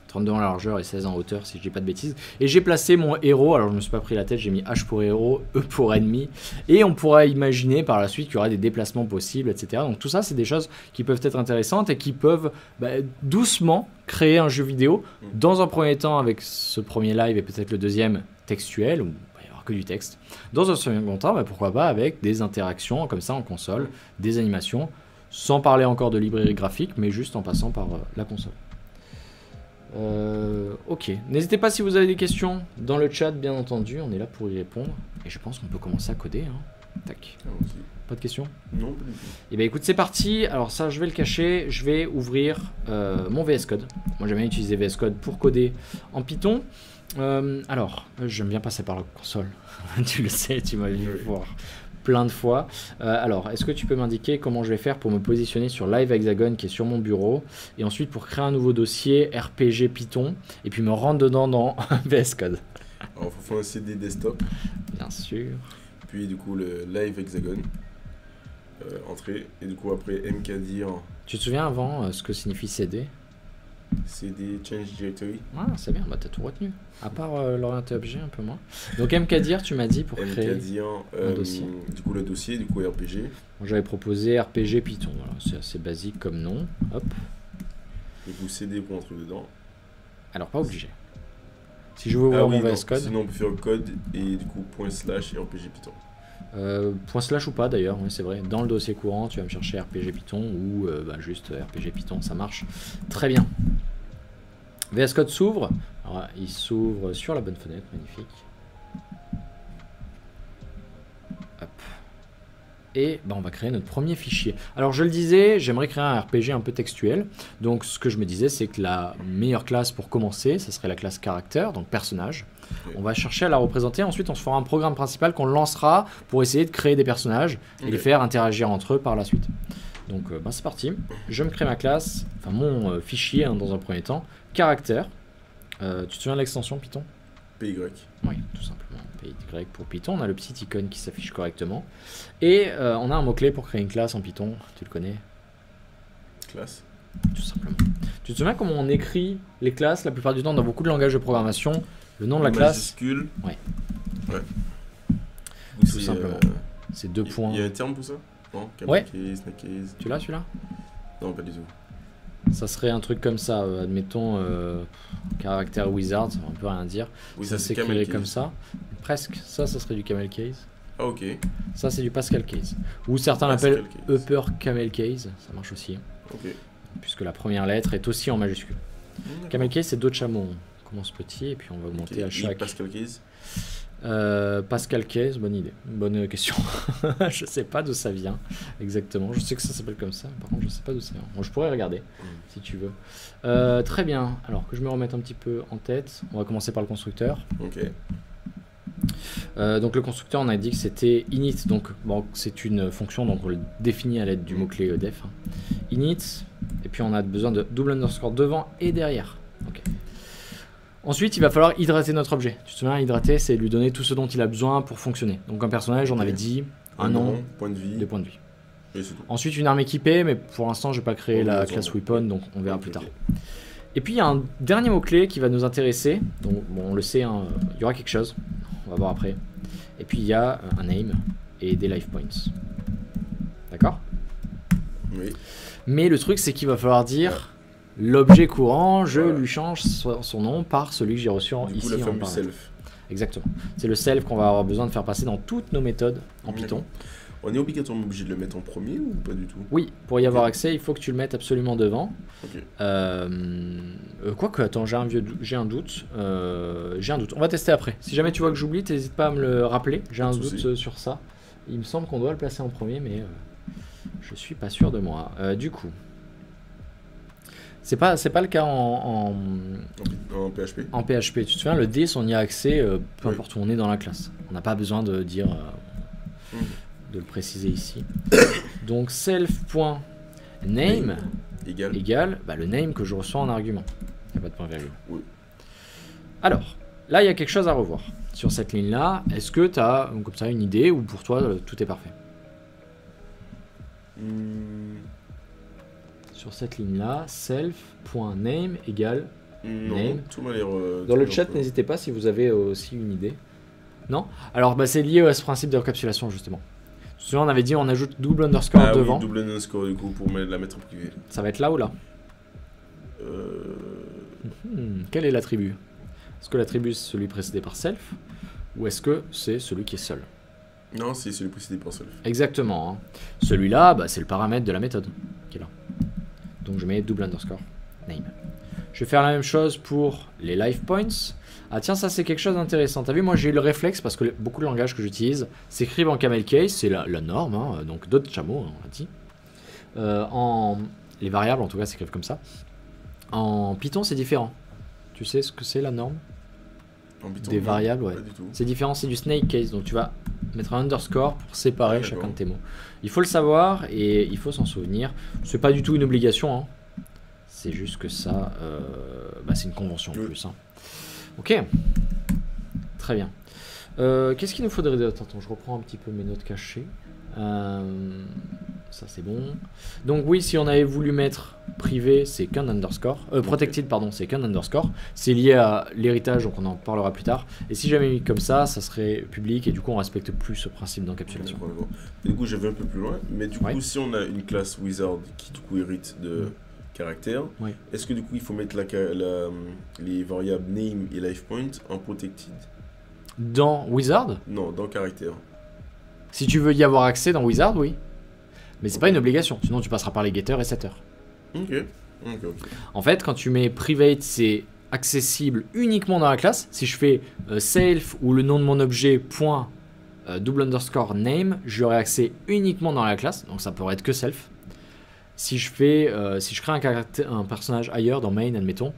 32 en largeur et 16 en hauteur si je dis pas de bêtises. Et j'ai placé mon héros, alors je me suis pas pris la tête, j'ai mis H pour héros, E pour ennemi. Et on pourra imaginer par la suite qu'il y aura des déplacements possibles, etc. Donc tout ça c'est des choses qui peuvent être intéressantes et qui peuvent doucement créer un jeu vidéo. Dans un premier temps avec ce premier live et peut-être le deuxième textuel, où il va y avoir que du texte. Dans un second temps, pourquoi pas avec des interactions comme ça en console, des animations, sans parler encore de librairie graphique, mais juste en passant par la console. Ok, n'hésitez pas si vous avez des questions dans le chat, bien entendu, on est là pour y répondre. Et je pense qu'on peut commencer à coder. Hein. Tac. Pas de questions? Non, pas du tout. Et bien écoute, c'est parti. Alors ça, je vais le cacher. Je vais ouvrir mon VS Code. Moi, j'aime bien utiliser VS Code pour coder en Python. Alors, j'aime bien passer par la console. Tu le sais, tu m'as vu voir plein de fois. Alors, est-ce que tu peux m'indiquer comment je vais faire pour me positionner sur Live Hexagon qui est sur mon bureau et ensuite pour créer un nouveau dossier RPG Python et puis me rendre dedans dans VS Code? Alors, il faut faire un CD desktop. Bien sûr. Puis, du coup, le Live Hexagon. Entrée. Et du coup, après, mkdir. Tu te souviens avant ce que signifie CD? CD Change Directory. Ah, c'est bien, t'as tout retenu. À part l'orienté objet, un peu moins. Donc mkdir, tu m'as dit pour créer un dossier. Du coup, le dossier, du coup, RPG. J'avais proposé RPG Python. Voilà, c'est assez basique comme nom. Hop. Du coup, CD pour entrer dedans. Alors, pas obligé. Si je veux ouvrir mon VS Code. Sinon, on peut faire code et du coup, // et RPG Python. / ou pas d'ailleurs, oui, c'est vrai. Dans le dossier courant, tu vas me chercher RPG Python ou juste RPG Python, ça marche très bien. VS Code s'ouvre. Alors, il s'ouvre sur la bonne fenêtre, magnifique. Hop. Et on va créer notre premier fichier. Alors je le disais, j'aimerais créer un RPG un peu textuel. Donc ce que je me disais, c'est que la meilleure classe pour commencer, ce serait la classe caractère, donc personnage. On va chercher à la représenter, ensuite on se fera un programme principal qu'on lancera pour essayer de créer des personnages et les faire interagir entre eux par la suite. Donc c'est parti, je me crée ma classe, enfin mon fichier dans un premier temps, caractère. Tu te souviens de l'extension Python? PY. Oui, tout simplement, PY pour Python, on a le petit icône qui s'affiche correctement. Et on a un mot-clé pour créer une classe en Python, tu le connais? Classe. Tout simplement. Tu te souviens comment on écrit les classes la plupart du temps dans beaucoup de langages de programmation? Le nom de la classe majuscule. Ouais. Tout simplement. C'est deux points. Il y a un terme pour ça? Non, ouais. Case, case. Tu l'as celui-là? Non, pas du tout. Ça serait un truc comme ça, admettons caractère wizard, ça va un peu rien dire. Oui, ça s'écrirait comme ça. Presque, ça serait du camel case. Ah, ok. Ça c'est du Pascal case. Ou certains l'appellent upper camel case, ça marche aussi. Ok. Puisque la première lettre est aussi en majuscule. Camel case c'est d'autres chameaux. On commence petit et puis on va augmenter à chaque. Pascal case. Pascal case, bonne idée, bonne question. Je sais pas d'où ça vient exactement. Je sais que ça s'appelle comme ça, par contre je sais pas d'où ça vient. Bon, je pourrais regarder si tu veux. Très bien. Alors que je me remette un petit peu en tête, on va commencer par le constructeur. Ok. Donc le constructeur, on a dit que c'était init, donc c'est une fonction, donc on le définit à l'aide du mot-clé def. Init, et puis on a besoin de double underscore devant et derrière. Ok. Ensuite, il va falloir hydrater notre objet. Tu te souviens, hydrater, c'est lui donner tout ce dont il a besoin pour fonctionner. Donc un personnage, on avait dit un nom, point de vie. des points de vie. Et c'est tout. Ensuite, une arme équipée, mais pour l'instant, je n'ai pas créé la classe weapon, donc on verra plus tard. Et puis il y a un dernier mot-clé qui va nous intéresser. Donc bon, on le sait, hein, il y aura quelque chose. On va voir après. Et puis il y a un name et des life points. D'accord? Oui. Mais le truc, c'est qu'il va falloir dire l'objet courant, je lui change son nom par celui que j'ai reçu Du coup, ici le en fameux paramètre. self. Exactement. C'est le self qu'on va avoir besoin de faire passer dans toutes nos méthodes en Python. On est obligatoirement obligé de le mettre en premier ou pas du tout? Oui, pour y avoir accès, il faut que tu le mettes absolument devant. Ok. Quoique, attends, j'ai un doute. On va tester après. Si jamais tu vois que j'oublie, n'hésite pas à me le rappeler. J'ai un doute sur ça. Il me semble qu'on doit le placer en premier, mais je suis pas sûr de moi. Du coup, c'est pas le cas en PHP. En PHP, tu te souviens, le 10, on y a accès peu importe où on est dans la classe. On n'a pas besoin de dire, de le préciser ici. Donc self.name égale le name que je reçois en argument. Il n'y a pas de point virgule. Oui. Alors, là, il y a quelque chose à revoir. Sur cette ligne-là, est-ce que tu as comme ça une idée ou pour toi, tout est parfait? Sur cette ligne-là, self.name égale name. Tout m'a l'air. Dans le chat, n'hésitez pas si vous avez aussi une idée. Non? Alors, c'est lié à ce principe de recapitulation, justement. Souvent, on avait dit on ajoute double underscore devant. Oui, double underscore du coup pour la mettre en privé. Ça va être là ou là? Quel est l'attribut? Est-ce que l'attribut c'est celui précédé par self ou est-ce que c'est celui qui est seul? Non, c'est celui précédé par self. Exactement. Hein. Celui-là, c'est le paramètre de la méthode qui est là. Donc je mets double underscore name. Je vais faire la même chose pour les life points. Ah tiens, ça c'est quelque chose d'intéressant. T'as vu, moi j'ai eu le réflexe parce que beaucoup de langages que j'utilise s'écrivent en camel case, c'est la norme, hein, donc d'autres chameaux, on l'a dit. Les variables en tout cas s'écrivent comme ça. En Python c'est différent. Tu sais ce que c'est la norme? En Python, des variables, ouais. C'est différent, c'est du snake case, donc tu vas mettre un underscore pour séparer chacun de tes mots. Il faut le savoir et il faut s'en souvenir. C'est pas du tout une obligation, hein. C'est juste que ça, c'est une convention en plus. Hein. Ok, très bien. Qu'est-ce qu'il nous faudrait d'autre? Attends, je reprends un petit peu mes notes cachées. Ça c'est bon. Donc oui, si on avait voulu mettre privé, c'est qu'un underscore. Protected, pardon, c'est qu'un underscore. C'est lié à l'héritage, donc on en parlera plus tard. Et si j'avais mis comme ça serait public et du coup on respecte plus ce principe d'encapsulation. Du coup, je vais un peu plus loin. Mais du coup, si on a une classe wizard qui du coup hérite de caractères, est-ce que du coup il faut mettre les variables name et life point en protected? Dans wizard? Non, dans caractère. Si tu veux y avoir accès dans wizard, oui. Mais c'est pas une obligation, sinon tu passeras par les getters et setters. Ok. En fait, quand tu mets private, c'est accessible uniquement dans la classe. Si je fais self ou le nom de mon objet point double underscore name, j'aurai accès uniquement dans la classe, donc ça pourrait être que self. Si je crée un personnage ailleurs dans main, admettons,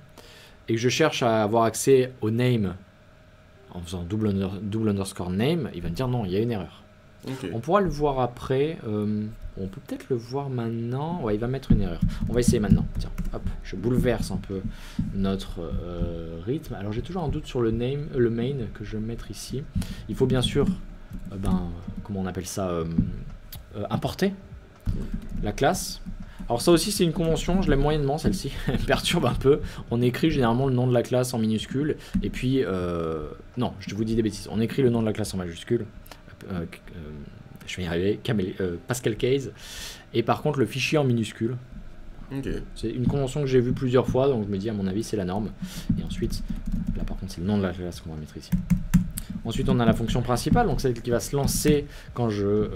et que je cherche à avoir accès au name en faisant double underscore name, il va me dire non, il y a une erreur. On pourra le voir après. On peut peut-être le voir maintenant. Ouais, il va mettre une erreur. On va essayer maintenant. Tiens, hop, je bouleverse un peu notre rythme. Alors j'ai toujours un doute sur le main que je vais mettre ici. Il faut bien sûr, comment on appelle ça, importer la classe. Alors ça aussi c'est une convention, je l'aime moyennement celle-ci, elle me perturbe un peu. On écrit généralement le nom de la classe en minuscule. Et puis, non, je vous dis des bêtises. On écrit le nom de la classe en majuscule. Je vais y arriver, Pascal Case, et par contre le fichier en minuscule. C'est une convention que j'ai vue plusieurs fois, donc je me dis à mon avis c'est la norme. Et ensuite, là par contre c'est le nom de la classe qu'on va mettre ici. Ensuite on a la fonction principale, donc celle qui va se lancer quand je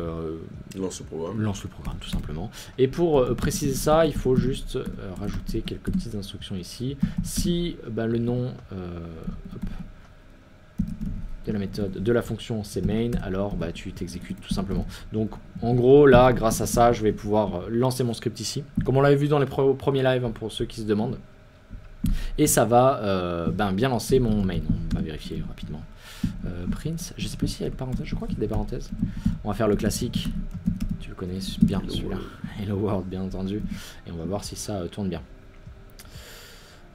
lance le programme tout simplement. Et pour préciser ça, il faut juste rajouter quelques petites instructions ici. Si le nom de la méthode, de la fonction c'est main, alors tu t'exécutes tout simplement. Donc en gros là, grâce à ça, je vais pouvoir lancer mon script ici, comme on l'avait vu dans les premiers lives, hein, pour ceux qui se demandent. Et ça va bien lancer mon main. On va vérifier rapidement. Prince, je sais plus s'il y a des parenthèses, je crois qu'il y a des parenthèses. On va faire le classique, tu le connais bien celui-là. Hello World bien entendu. Et on va voir si ça tourne bien.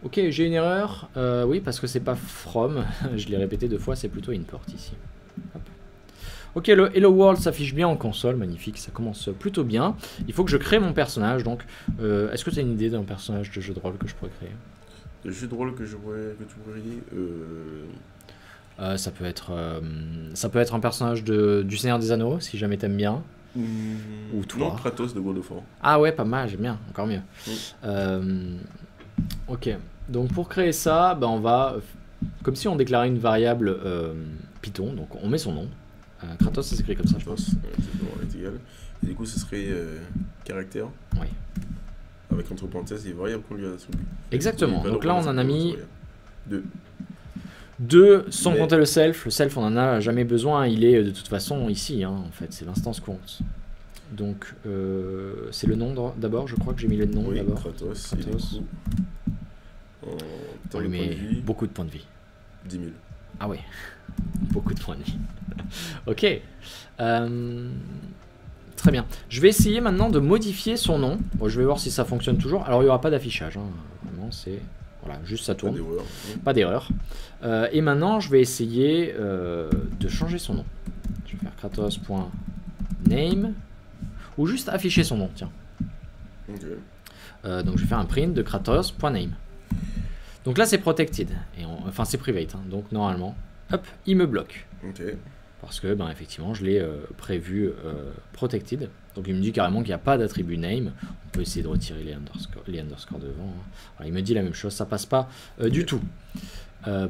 Ok, j'ai une erreur. Oui, parce que c'est pas from. Je l'ai répété 2 fois, c'est plutôt import ici. Hop. Ok, le Hello World s'affiche bien en console, magnifique, ça commence plutôt bien. Il faut que je crée mon personnage, donc est-ce que tu as une idée d'un personnage de jeu de rôle que je pourrais créer? Le jeu de rôle que tu pourrais lier, ça peut être un personnage du Seigneur des Anneaux, si jamais t'aimes bien. Ou toi. Non, Kratos de God of War. Ah ouais, pas mal, j'aime bien, encore mieux. Ok, donc pour créer ça, on va, comme si on déclarait une variable Python, donc on met son nom. Kratos, ça s'écrit comme ça, je pense. C'est égal. Et du coup, ce serait caractère. Oui. Avec entre parenthèses les variables qu'on lui a attribuées. Exactement, donc là on en a mis 2. Sans compter le self. Le self, on en a jamais besoin, il est de toute façon ici, en fait, c'est l'instance compte. Donc, c'est le nom d'abord, je crois que j'ai mis le nom d'abord. Kratos. On lui met beaucoup de points de vie. 10 000. Ah ouais, beaucoup de points de vie. Ok. Très bien. Je vais essayer maintenant de modifier son nom. Bon, je vais voir si ça fonctionne toujours. Alors, il n'y aura pas d'affichage. Vraiment, c'est... Voilà, juste ça tourne. Pas d'erreur. Et maintenant, je vais essayer de changer son nom. Je vais faire kratos.name ou juste afficher son nom, tiens. Okay. Donc, je vais faire un print de kratos.name. Donc là, c'est protected. Enfin, c'est private. Donc, normalement, hop, il me bloque. Okay. Parce que, effectivement, je l'ai prévu protected. Donc, il me dit carrément qu'il n'y a pas d'attribut name. On peut essayer de retirer les underscores devant. Alors, il me dit la même chose, ça passe pas du tout.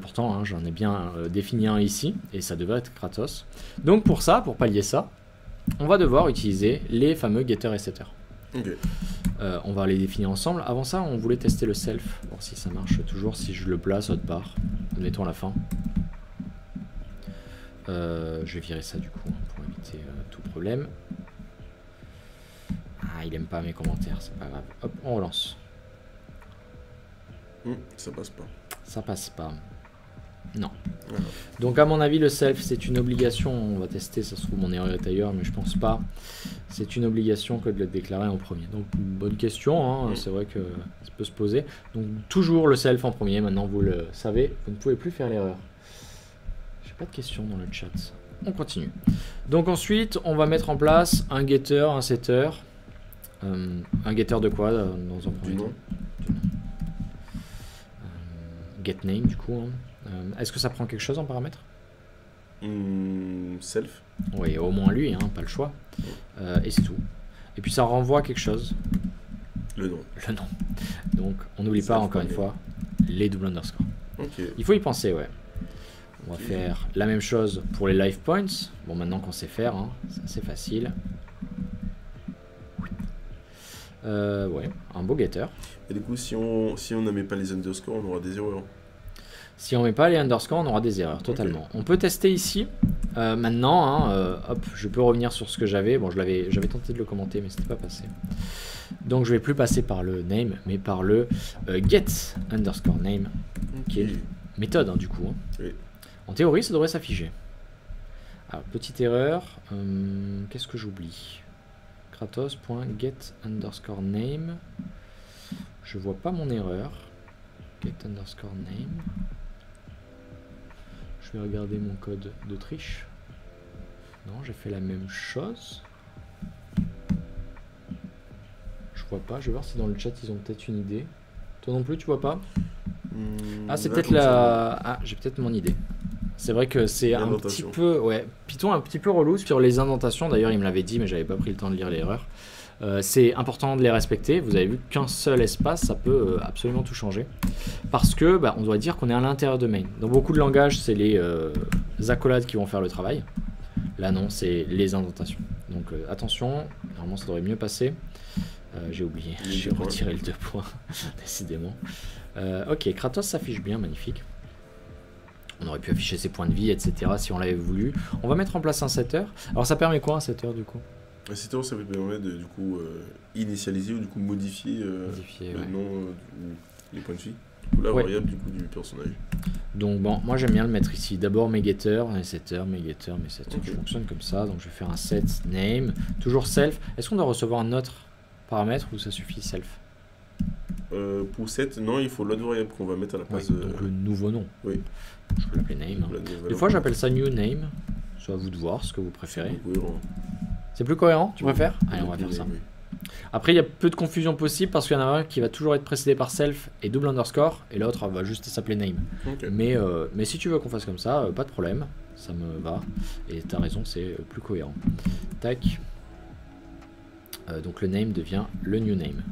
Pourtant, j'en ai bien défini un ici, et ça devrait être Kratos. Donc, pour pallier ça, on va devoir utiliser les fameux getter et setter. Okay. On va les définir ensemble. Avant ça, on voulait tester le self, voir si ça marche toujours, si je le place autre part. Admettons à la fin. Je vais virer ça du coup pour éviter tout problème. Ah, il aime pas mes commentaires, c'est pas grave. Hop, on relance. Ça passe pas. Ça passe pas. Non. Voilà. Donc à mon avis, le self, c'est une obligation. On va tester, ça se trouve mon erreur est ailleurs, mais je pense pas. C'est une obligation que de le déclarer en premier. Donc bonne question, c'est vrai que ça peut se poser. Donc toujours le self en premier, maintenant vous le savez, vous ne pouvez plus faire l'erreur. Pas de questions dans le chat. On continue. Donc ensuite, on va mettre en place un getter, un setter. Un getter de quoi dans un premier temps? Get name du coup. Est-ce que ça prend quelque chose en paramètre? Self. Oui, au moins lui, pas le choix. Et c'est tout. Et puis ça renvoie quelque chose. Le nom. Le nom. Donc on n'oublie pas encore une fois les double underscore. Okay. Il faut y penser, ouais. On va faire la même chose pour les life points. Bon, maintenant qu'on sait faire, c'est assez facile. Ouais, un beau getter. Et du coup, si on ne met pas les underscores, on aura des erreurs. Si on met pas les underscores, on aura des erreurs, totalement. Okay. On peut tester ici. Maintenant, hop, je peux revenir sur ce que j'avais. Bon, j'avais tenté de le commenter, mais c'était pas passé. Donc, je vais plus passer par le name, mais par le get underscore name, qui est une méthode, du coup. Oui. En théorie, ça devrait s'afficher. Alors, petite erreur. Qu'est-ce que j'oublie? Kratos.get underscore name. Je vois pas mon erreur. Get underscore name. Je vais regarder mon code de triche. Non, j'ai fait la même chose. Je vois pas. Je vais voir si dans le chat ils ont peut-être une idée. Toi non plus, tu vois pas? Ah, c'est peut-être la... Ah, j'ai peut-être mon idée. C'est vrai que c'est un petit peu... Ouais, Python un petit peu relou sur les indentations. D'ailleurs, il me l'avait dit, mais j'avais pas pris le temps de lire l'erreur. C'est important de les respecter. Vous avez vu qu'un seul espace, ça peut absolument tout changer. Parce que on doit dire qu'on est à l'intérieur de main. Dans beaucoup de langages, c'est les accolades qui vont faire le travail. Là, non, c'est les indentations. Donc attention, normalement, ça devrait mieux passer. J'ai oublié, j'ai retiré le 2 points, décidément. Ok, Kratos s'affiche bien, magnifique. On aurait pu afficher ses points de vie, etc. si on l'avait voulu. On va mettre en place un setter. Alors ça permet quoi un setter du coup? Un setter, ça permet de du coup initialiser ou du coup modifier le nom ou les points de vie. Du coup la variable du coup du personnage. Donc bon, moi j'aime bien le mettre ici. D'abord mes getters, mes setters, mes getters, mes setters. Je fonctionne comme ça. Donc je vais faire un set name, toujours self. Est-ce qu'on doit recevoir un autre paramètre ou ça suffit self? Pour set, non, il faut l'autre variable qu'on va mettre à la place. Donc le nouveau nom. Oui. Je peux l'appeler name. Des fois j'appelle ça new name. C'est à vous de voir ce que vous préférez. C'est plus cohérent, tu préfères? Allez, on va faire ça. Après, il y a peu de confusion possible parce qu'il y en a un qui va toujours être précédé par self et double underscore, et l'autre va juste s'appeler name. Ok. Mais si tu veux qu'on fasse comme ça, pas de problème, ça me va. Et t'as raison, c'est plus cohérent. Tac. Donc le name devient le new name.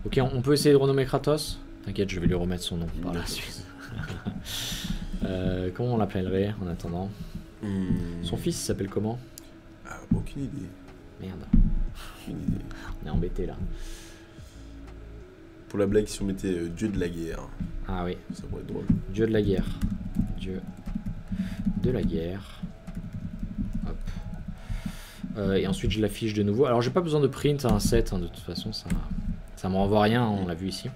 Ok, on peut essayer de renommer Kratos. T'inquiète, je vais lui remettre son nom par la suite. Comment on l'appellerait en attendant? Son fils s'appelle comment? Ah, aucune idée. Merde. Aucune idée. On est embêté là. Pour la blague, si on mettait Dieu de la guerre, Ah oui, ça pourrait être drôle. Dieu de la guerre. Dieu de la guerre. Hop. Et ensuite je l'affiche de nouveau. Alors j'ai pas besoin de print un set, hein, de toute façon ça me renvoie rien, hein, on l'a vu ici.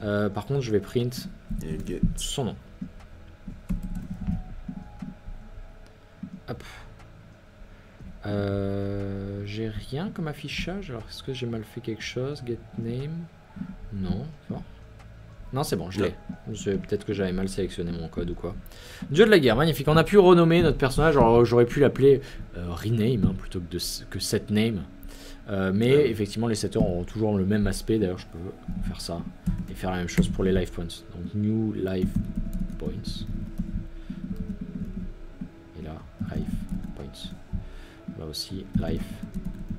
Par contre je vais print Et get. son nom. Hop. J'ai rien comme affichage. Alors est-ce que j'ai mal fait quelque chose? Get name. Non. Bon. Non, c'est bon, je l'ai. Peut-être que j'avais mal sélectionné mon code ou quoi. Dieu de la guerre, magnifique. On a pu renommer notre personnage. Alors j'aurais pu l'appeler rename hein, plutôt que set name. Mais effectivement, les setters auront toujours le même aspect. D'ailleurs, je peux faire ça et faire la même chose pour les life points. Donc new life points. Et là, life points. Là aussi, life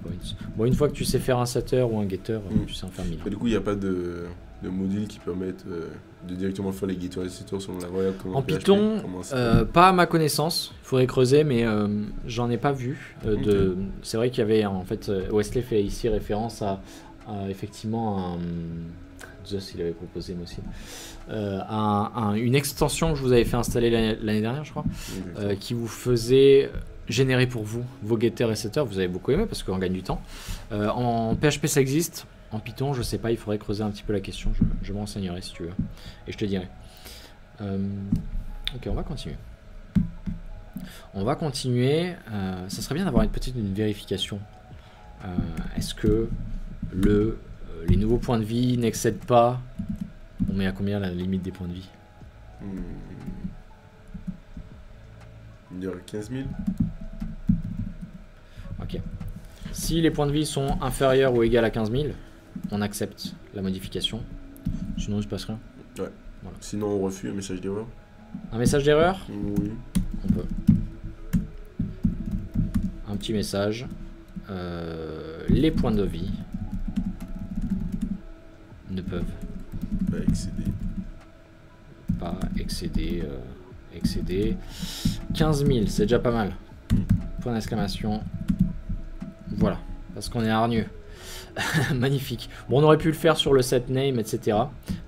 points. Bon, une fois que tu sais faire un setter ou un getter, tu sais en faire 1000. Du coup, il n'y a pas de modules qui permettent de directement faire les getters et les setters selon la variable. En Python, pas à ma connaissance. Il faudrait creuser, mais j'en ai pas vu. C'est vrai qu'il y avait, en fait, Wesley fait ici référence à effectivement Zeus, il avait proposé moi aussi. Une extension que je vous avais fait installer l'année dernière, je crois, qui vous faisait générer pour vous vos getters et setters. Vous avez beaucoup aimé parce qu'on gagne du temps. En PHP, ça existe. En Python, je sais pas, il faudrait creuser un petit peu la question. Je me renseignerai si tu veux. Et je te dirai. Ok, on va continuer. On va continuer. Ça serait bien d'avoir une vérification. Est-ce que les nouveaux points de vie n'excèdent pas... On met à combien la limite des points de vie? On dirait 15 000. Ok. Si les points de vie sont inférieurs ou égaux à 15 000, on accepte la modification. Sinon, il se passe rien. Ouais. Voilà. Sinon, on refuse un message d'erreur. Un message d'erreur? Oui. On peut. Un petit message. Les points de vie ne peuvent pas excéder 15 000, c'est déjà pas mal. Point d'exclamation. Voilà, parce qu'on est hargneux. Magnifique. Bon, on aurait pu le faire sur le set name, etc.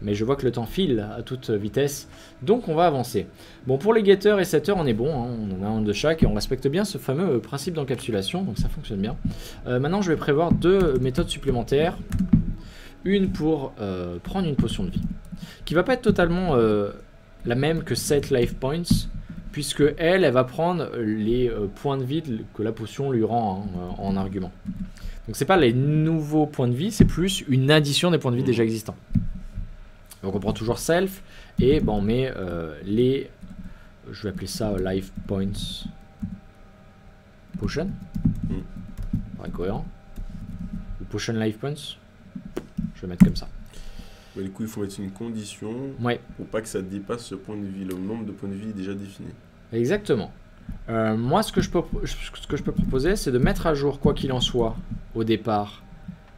Mais je vois que le temps file à toute vitesse. Donc on va avancer. Bon, pour les getters et setters, on est bon. Hein, on en a un de chaque et on respecte bien ce fameux principe d'encapsulation. Donc ça fonctionne bien. Maintenant, je vais prévoir deux méthodes supplémentaires. Une pour prendre une potion de vie. Qui va pas être totalement la même que set life points. Puisque elle va prendre les points de vie que la potion lui rend hein, en argument. Donc c'est pas les nouveaux points de vie, c'est plus une addition des points de vie déjà existants. Donc on prend toujours self et on met les, je vais appeler ça life points potion. Paraît cohérent. Ou potion life points. Je vais mettre comme ça. Mais du coup, il faut mettre une condition pour pas que ça dépasse ce point de vie, le nombre de points de vie déjà défini. Exactement. Moi, ce que je peux proposer, c'est de mettre à jour, quoi qu'il en soit, au départ,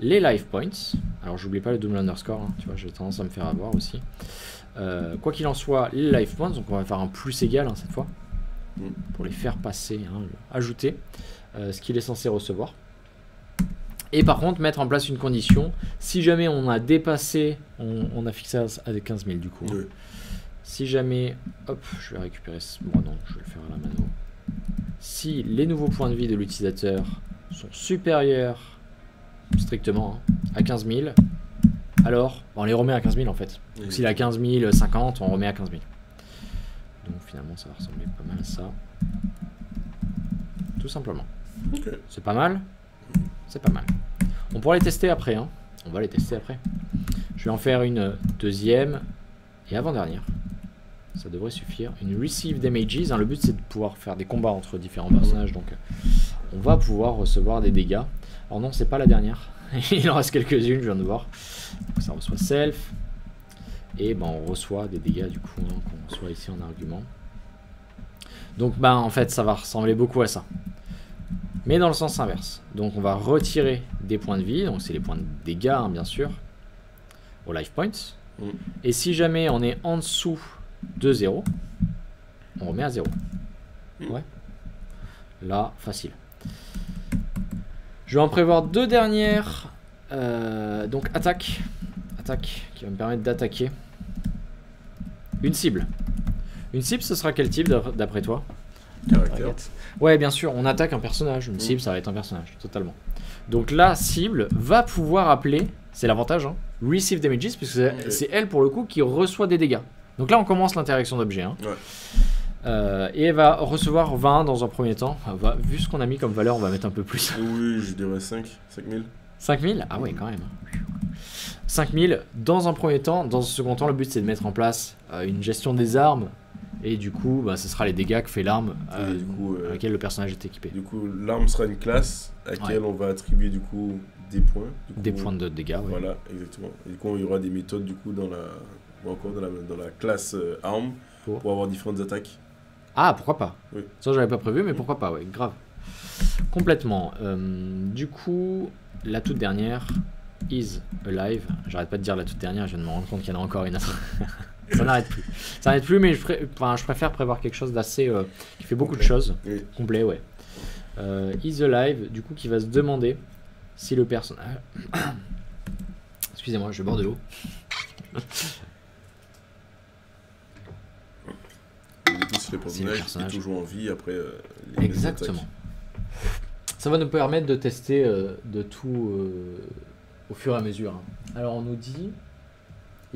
les life points. Alors, j'oublie pas le double underscore, hein, tu vois, j'ai tendance à me faire avoir aussi. Quoi qu'il en soit, les life points, donc on va faire un plus égal hein, cette fois, pour les faire passer, hein, ajouter ce qu'il est censé recevoir. Et par contre, mettre en place une condition, si jamais on a dépassé, on a fixé à 15 000 du coup. Oui. Si jamais, hop, je vais récupérer ce... Bon non, je vais le faire à la mano. Si les nouveaux points de vie de l'utilisateur sont supérieurs, strictement, hein, à 15 000, alors on les remet à 15 000 en fait. Donc s'il est à 15 050, on remet à 15 000. Donc finalement, ça va ressembler pas mal à ça. Tout simplement. Okay. C'est pas mal? C'est pas mal. On pourra les tester après, hein. On va les tester après. Je vais en faire une deuxième et avant-dernière. Ça devrait suffire. Une receive damages. Hein. Le but c'est de pouvoir faire des combats entre différents personnages. Donc on va pouvoir recevoir des dégâts. Alors non, c'est pas la dernière. Il en reste quelques-unes, je viens de voir. Donc ça reçoit self. Et ben, on reçoit des dégâts du coup, hein, qu'on reçoit ici en argument. Donc ben, en fait, ça va ressembler beaucoup à ça. Mais dans le sens inverse. Donc on va retirer des points de vie. Donc c'est les points de dégâts, hein, bien sûr. Aux life points. Et si jamais on est en dessous de 0, on remet à 0. Ouais. Là, facile. Je vais en prévoir deux dernières. Donc attaque. Attaque qui va me permettre d'attaquer. Une cible. Une cible, ce sera quel type d'après toi? Caractère. Ouais, bien sûr, on attaque un personnage. Une cible, ça va être un personnage, totalement. Donc la cible va pouvoir appeler, c'est l'avantage, hein, Receive Damages, puisque c'est elle pour le coup qui reçoit des dégâts. Donc là, on commence l'interaction d'objet. Hein. Ouais. Et elle va recevoir 20 dans un premier temps. Vu ce qu'on a mis comme valeur, on va mettre un peu plus. Oui, je dirais 5000. 5000? Ah ouais, quand même. 5000 dans un premier temps. Dans un second temps, le but c'est de mettre en place une gestion des armes. Et du coup, bah, ce sera les dégâts que fait l'arme à laquelle le personnage est équipé. Du coup, l'arme sera une classe à laquelle on va attribuer du coup des points. Des points de dégâts, ouais. Voilà, exactement. Et du coup, il y aura des méthodes du coup dans la classe arme pour avoir différentes attaques. Ah, pourquoi pas? Oui. Ça, j'avais pas prévu, mais pourquoi pas, ouais, grave. Complètement. Du coup, la toute dernière, is alive. J'arrête pas de dire la toute dernière, je viens de me rendre compte qu'il y en a encore une autre. Ça n'arrête plus. Ça n'arrête plus, mais je préfère prévoir quelque chose d'assez... qui fait beaucoup de choses. Oui. Complet, ouais. Is alive, du coup, qui va se demander si le personnage... Excusez-moi, je bois de l'eau. Du coup, si le personnage est toujours en vie après Exactement. Ça va nous permettre de tester de tout au fur et à mesure. Hein. Alors, on nous dit...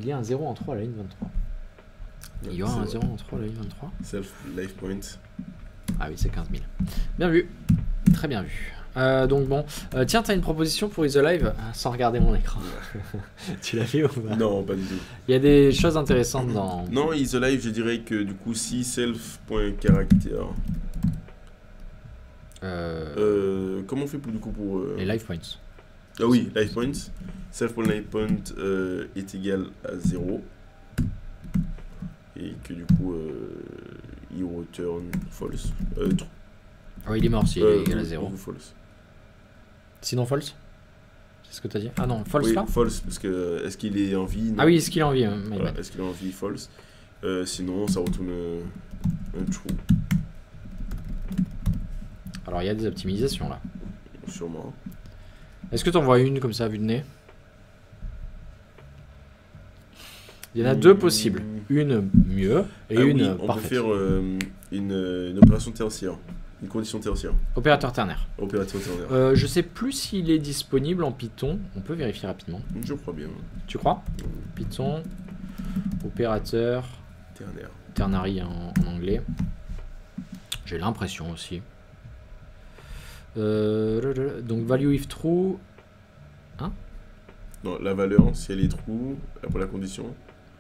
Il y a un 0 en 3 à la ligne 23. Il y aura un 0 en 3 à la ligne 23. Self life point. Ah oui, c'est 15 000. Bien vu. Très bien vu. Donc bon. Tiens, t'as une proposition pour Is Alive sans regarder mon écran. Tu l'as fait ou pas? Non, pas du tout. Il y a des choses intéressantes dans... Non, Is Alive, je dirais que du coup, si self.caractère... comment on fait du coup pour... Les life points. Ah oui, life points. Self.life.point est égal à 0. Et que du coup, il return false. Ah oui, il est mort s'il est égal à 0. False. Sinon false? C'est ce que t'as dit? Ah non, false oui, là? False, parce que est-ce qu'il est en vie? Non. Ah oui, est-ce qu'il est en vie? Voilà, est-ce qu'il est en vie? False. Sinon, ça retourne un true. Alors il y a des optimisations là. Sûrement. Est-ce que tu en vois une comme ça à vue de nez? Il y en a deux possibles. Une mieux et une on parfaite. peut faire une opération tertiaire. Une condition tertiaire. Opérateur ternaire. Opérateur ternaire. Je sais plus s'il est disponible en Python. On peut vérifier rapidement. Je crois bien. Tu crois? Python, opérateur ternaire. Ternary en anglais. J'ai l'impression aussi. Donc value if true. Hein? Non, la valeur, si elle est true, après la condition.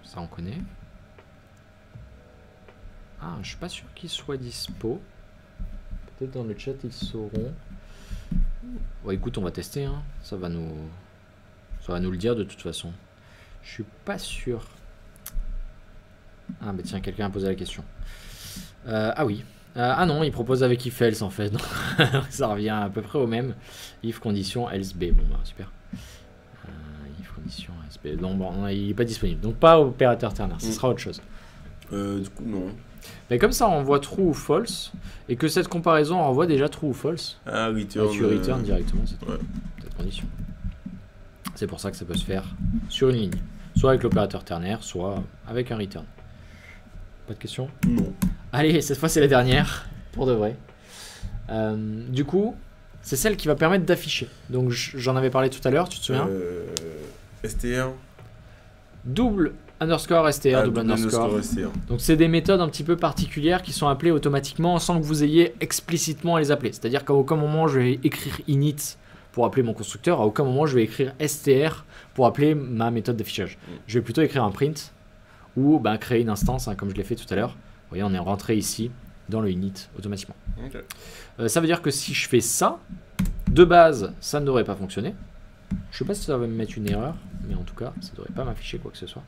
Ça on connaît. Ah, je suis pas sûr qu'il soit dispo. Peut-être dans le chat ils sauront. Ouais, écoute, on va tester. Hein. Ça va nous le dire de toute façon. Je suis pas sûr. Ah bah tiens, quelqu'un a posé la question. Ah oui. Ah non, il propose avec if else en fait. Donc, ça revient à peu près au même. If condition else b. Bon bah super. If condition else b. Non, bon, il est pas disponible. Donc pas opérateur ternaire. Ce sera autre chose. Du coup non. Mais comme ça on voit true ou false. Et que cette comparaison renvoie déjà true ou false. Ah, return. Tu return directement cette condition. C'est pour ça que ça peut se faire sur une ligne. Soit avec l'opérateur ternaire, soit avec un return. Pas de questions? Non. Allez, cette fois c'est la dernière, pour de vrai. Du coup, c'est celle qui va permettre d'afficher. Donc j'en avais parlé tout à l'heure, tu te souviens? STR. Double underscore STR, double underscore. STR. Donc c'est des méthodes un petit peu particulières qui sont appelées automatiquement sans que vous ayez explicitement à les appeler. C'est-à-dire qu'à aucun moment je vais écrire init pour appeler mon constructeur, à aucun moment je vais écrire str pour appeler ma méthode d'affichage. Je vais plutôt écrire un print ou créer une instance, hein, comme je l'ai fait tout à l'heure. Vous voyez, on est rentré ici dans le init automatiquement. Ok. Ça veut dire que si je fais ça, de base, ça ne devrait pas fonctionner. Je sais pas si ça va me mettre une erreur, mais en tout cas, ça devrait pas m'afficher quoi que ce soit.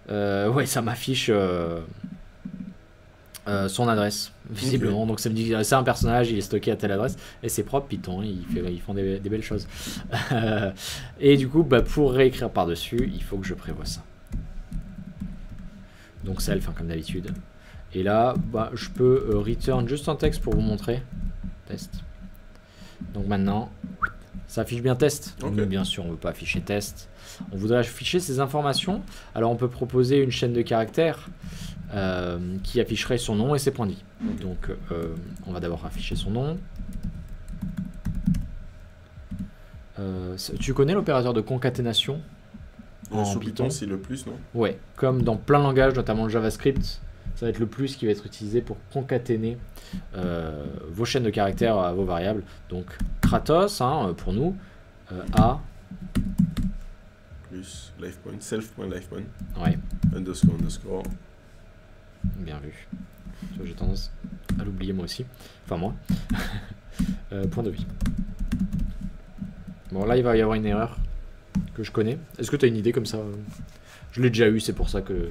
Ouais, ça m'affiche son adresse, visiblement. Okay. Donc ça me dit c'est un personnage, il est stocké à telle adresse, et c'est propre Python, ils font des belles choses. Et du coup, bah, pour réécrire par-dessus, il faut que je prévoie ça. Donc self, hein, comme d'habitude. Et là, bah, je peux return juste un texte pour vous montrer. Test. Donc maintenant, ça affiche bien test. Okay. Nous, bien sûr, on ne veut pas afficher test. On voudrait afficher ces informations. Alors on peut proposer une chaîne de caractères qui afficherait son nom et ses points de vie. Donc on va d'abord afficher son nom. Tu connais l'opérateur de concaténation en Python, c'est le plus, non? Ouais, comme dans plein de langages, notamment le JavaScript, ça va être le plus qui va être utilisé pour concaténer vos chaînes de caractères à vos variables. Donc Kratos, hein, pour nous, A plus life point, self.life point. Ouais. Underscore. Bien vu. J'ai tendance à l'oublier moi aussi. Enfin moi. Point de vie. Bon là il va y avoir une erreur que je connais. Est-ce que tu as une idée comme ça? Je l'ai déjà eu, c'est pour ça que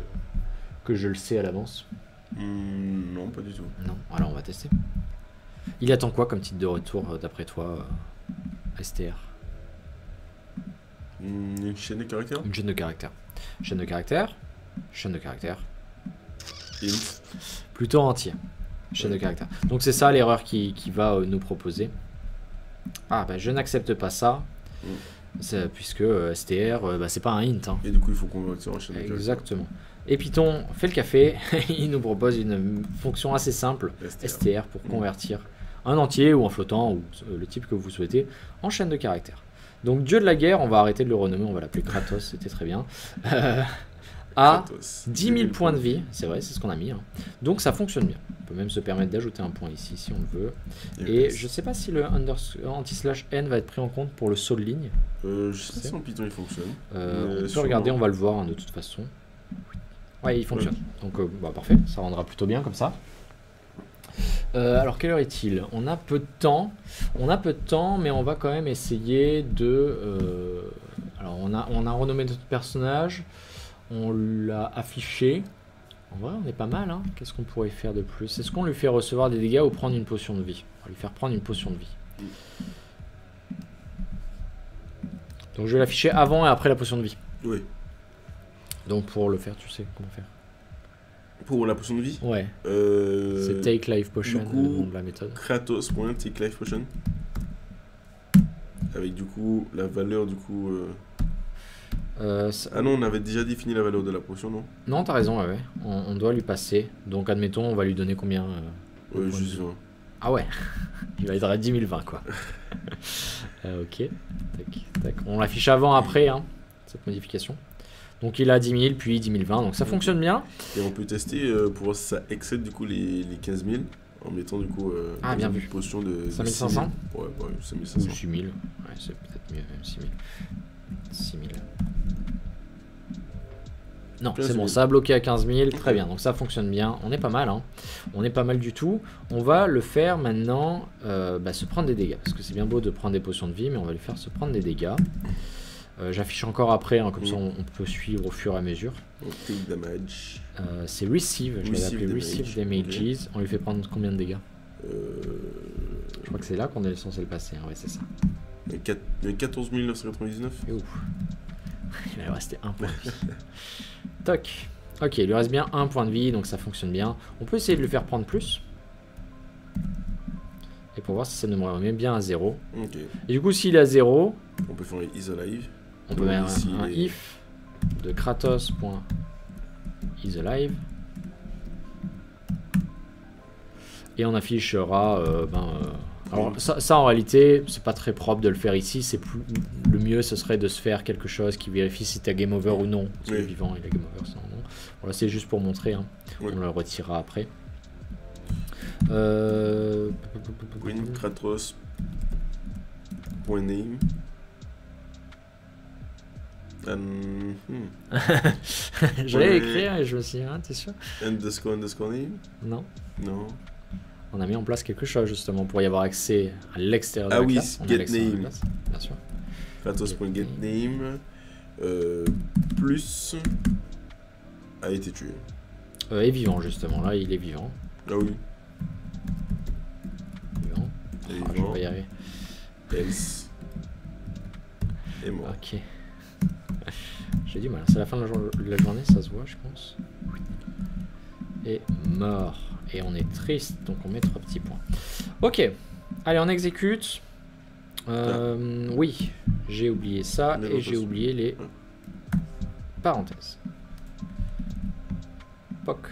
je le sais à l'avance. Non, pas du tout. Non, alors on va tester. Il attend quoi comme titre de retour d'après toi, STR? Une chaîne de caractères? Une chaîne de caractères. Chaîne de caractères. Chaîne de caractères. Int. Plutôt entier. Chaîne de caractères. Donc c'est ça l'erreur qui va nous proposer. Ah bah je n'accepte pas ça. Puisque STR, bah, c'est pas un int. Hein. Et du coup il faut convertir en chaîne de caractères. Exactement. Et Python fait le café. Il nous propose une fonction assez simple, STR, pour convertir un entier ou un flottant, ou le type que vous souhaitez, en chaîne de caractères. Donc dieu de la guerre, on va arrêter de le renommer, on va l'appeler Kratos, c'était très bien. À 10 000 points de vie, c'est vrai, c'est ce qu'on a mis. Hein. Donc ça fonctionne bien. On peut même se permettre d'ajouter un point ici si on le veut. Et je sais pas si le anti/n va être pris en compte pour le saut de ligne. Je sais pas si en Python il fonctionne. On peut regarder, on va le voir hein, de toute façon. Ouais, il fonctionne. Donc bah, parfait, ça rendra plutôt bien comme ça. Alors quelle heure est-il? On a peu de temps. Mais on va quand même essayer de... Alors on a renommé notre personnage. On l'a affiché. En vrai, on est pas mal. Hein. Qu'est-ce qu'on pourrait faire de plus? Est-ce qu'on lui fait recevoir des dégâts ou prendre une potion de vie? On va lui faire prendre une potion de vie. Donc je vais l'afficher avant et après la potion de vie. Oui. Donc pour le faire, tu sais comment faire. Pour la potion de vie? Ouais. C'est Take Life Potion, du coup, le nom de la méthode. Kratos.take life potion. Avec du coup la valeur du coup... Ah non, on avait déjà défini la valeur de la potion, non? Non, t'as raison, ouais. On doit lui passer. Donc admettons, on va lui donner combien juste 20. Ah ouais. Il va être à 10 020 quoi. Ok. Tac, tac. On l'affiche avant, après, hein, cette modification. Donc il a 10 000, puis 10 020, donc ça fonctionne bien. Et on peut tester pour voir si ça excède du coup les 15 000 en mettant du coup bien vu. Une potion de 5500. Ouais, 5500. Ou 6 000. Ouais, c'est peut-être mieux même 6 000. 6 000. Non, c'est bon, ça a bloqué à 15 000, très bien, donc ça fonctionne bien, on est pas mal, hein. On est pas mal du tout. On va le faire maintenant se prendre des dégâts, parce que c'est bien beau de prendre des potions de vie, mais on va lui faire se prendre des dégâts. J'affiche encore après, hein, comme ça on peut suivre au fur et à mesure. Damage. C'est Receive, je l'avais appelé Receive Damages. Okay. On lui fait prendre combien de dégâts? Je crois que c'est là qu'on est censé le passer, hein. Ouais, c'est ça. 14 999. Et ouf. Il va lui rester un point de vie. Toc. Ok, il lui reste bien un point de vie, donc ça fonctionne bien. On peut essayer de lui faire prendre plus. Et pour voir si ça nous remet bien à 0. Okay. Et du coup, s'il est à 0, on peut faire un isAlive. On peut mettre un if de Kratos.isAlive. Et on affichera... alors ça en réalité, c'est pas très propre de le faire ici. C'est le mieux, ce serait de se faire quelque chose qui vérifie si tu as game over ou non. Parce que le vivant, il a game over, c'est non. Voilà, c'est juste pour montrer. Hein. On le retirera après. Kratos.name. J'allais écrire et je me suis dit, hein, t'es sûr? Underscore name? Non. Non. On a mis en place quelque chose justement pour y avoir accès à l'extérieur de la classe. Ah oui, getName. Bien sûr. Kratos.getName plus a été tué. Est vivant justement, là il est vivant. Ah oui. Vivant. Je vais y arriver. Else est mort. Ok. J'ai du mal, c'est la fin de la journée, ça se voit je pense. Et mort. Et on est triste, donc on met 3 petits points. Ok, allez on exécute. Oui, j'ai oublié ça et j'ai oublié les parenthèses. POC.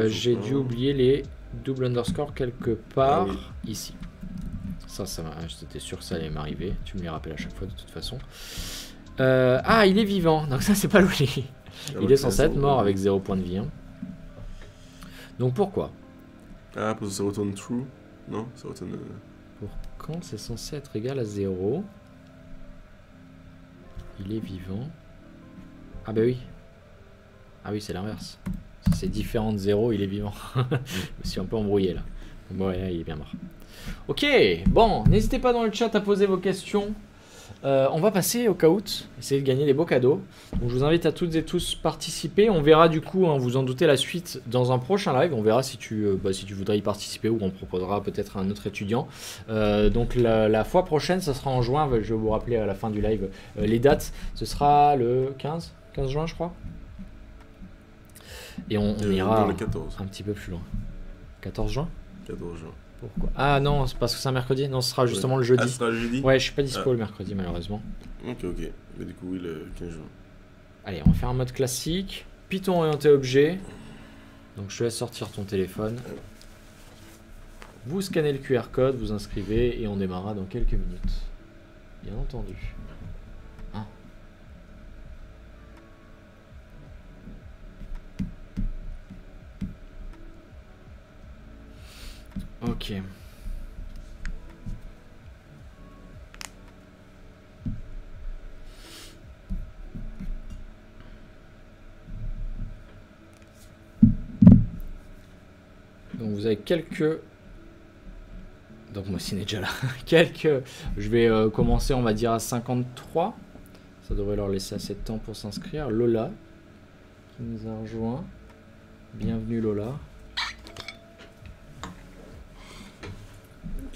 J'ai dû oublier les double underscore quelque part ici. Ça j'étais sûr que ça allait m'arriver. Tu me les rappelles à chaque fois de toute façon. Ah, il est vivant, donc ça c'est pas logique. Il est censé être mort avec 0 point de vie. Hein. Donc pourquoi? Ah, parce que ça retourne true? Non, ça retourne... Pour quand c'est censé être égal à 0? Il est vivant. Ah bah oui. Ah oui, c'est l'inverse. Si c'est différent de 0, il est vivant. Je me suis un peu embrouillé là. Bon, ouais, il est bien mort. Ok, bon, n'hésitez pas dans le chat à poser vos questions. On va passer au caout, essayer de gagner des beaux cadeaux. Donc je vous invite à toutes et tous participer. On verra du coup, hein, vous en doutez, la suite dans un prochain live. On verra si tu voudrais y participer ou on proposera peut-être à un autre étudiant. Donc la fois prochaine, ça sera en juin. Je vais vous rappeler à la fin du live les dates. Ce sera le 15 juin, je crois. Et on ira le 14. Un petit peu plus loin. 14 juin 14 juin. Pourquoi? Ah non, c'est parce que c'est un mercredi. Non, ce sera justement le jeudi. Ah, ce sera le jeudi? Ouais, je suis pas dispo le mercredi malheureusement. Ok. Mais du coup, oui, le 15 juin. Allez, on va faire un mode classique. Python orienté objet. Donc je te laisse sortir ton téléphone. Vous scannez le QR code, vous inscrivez et on démarrera dans quelques minutes. Bien entendu. Hein. Ok. Donc vous avez quelques... Donc moi aussi, il est déjà là. Je vais commencer, on va dire, à 53. Ça devrait leur laisser assez de temps pour s'inscrire. Lola, qui nous a rejoint. Bienvenue Lola.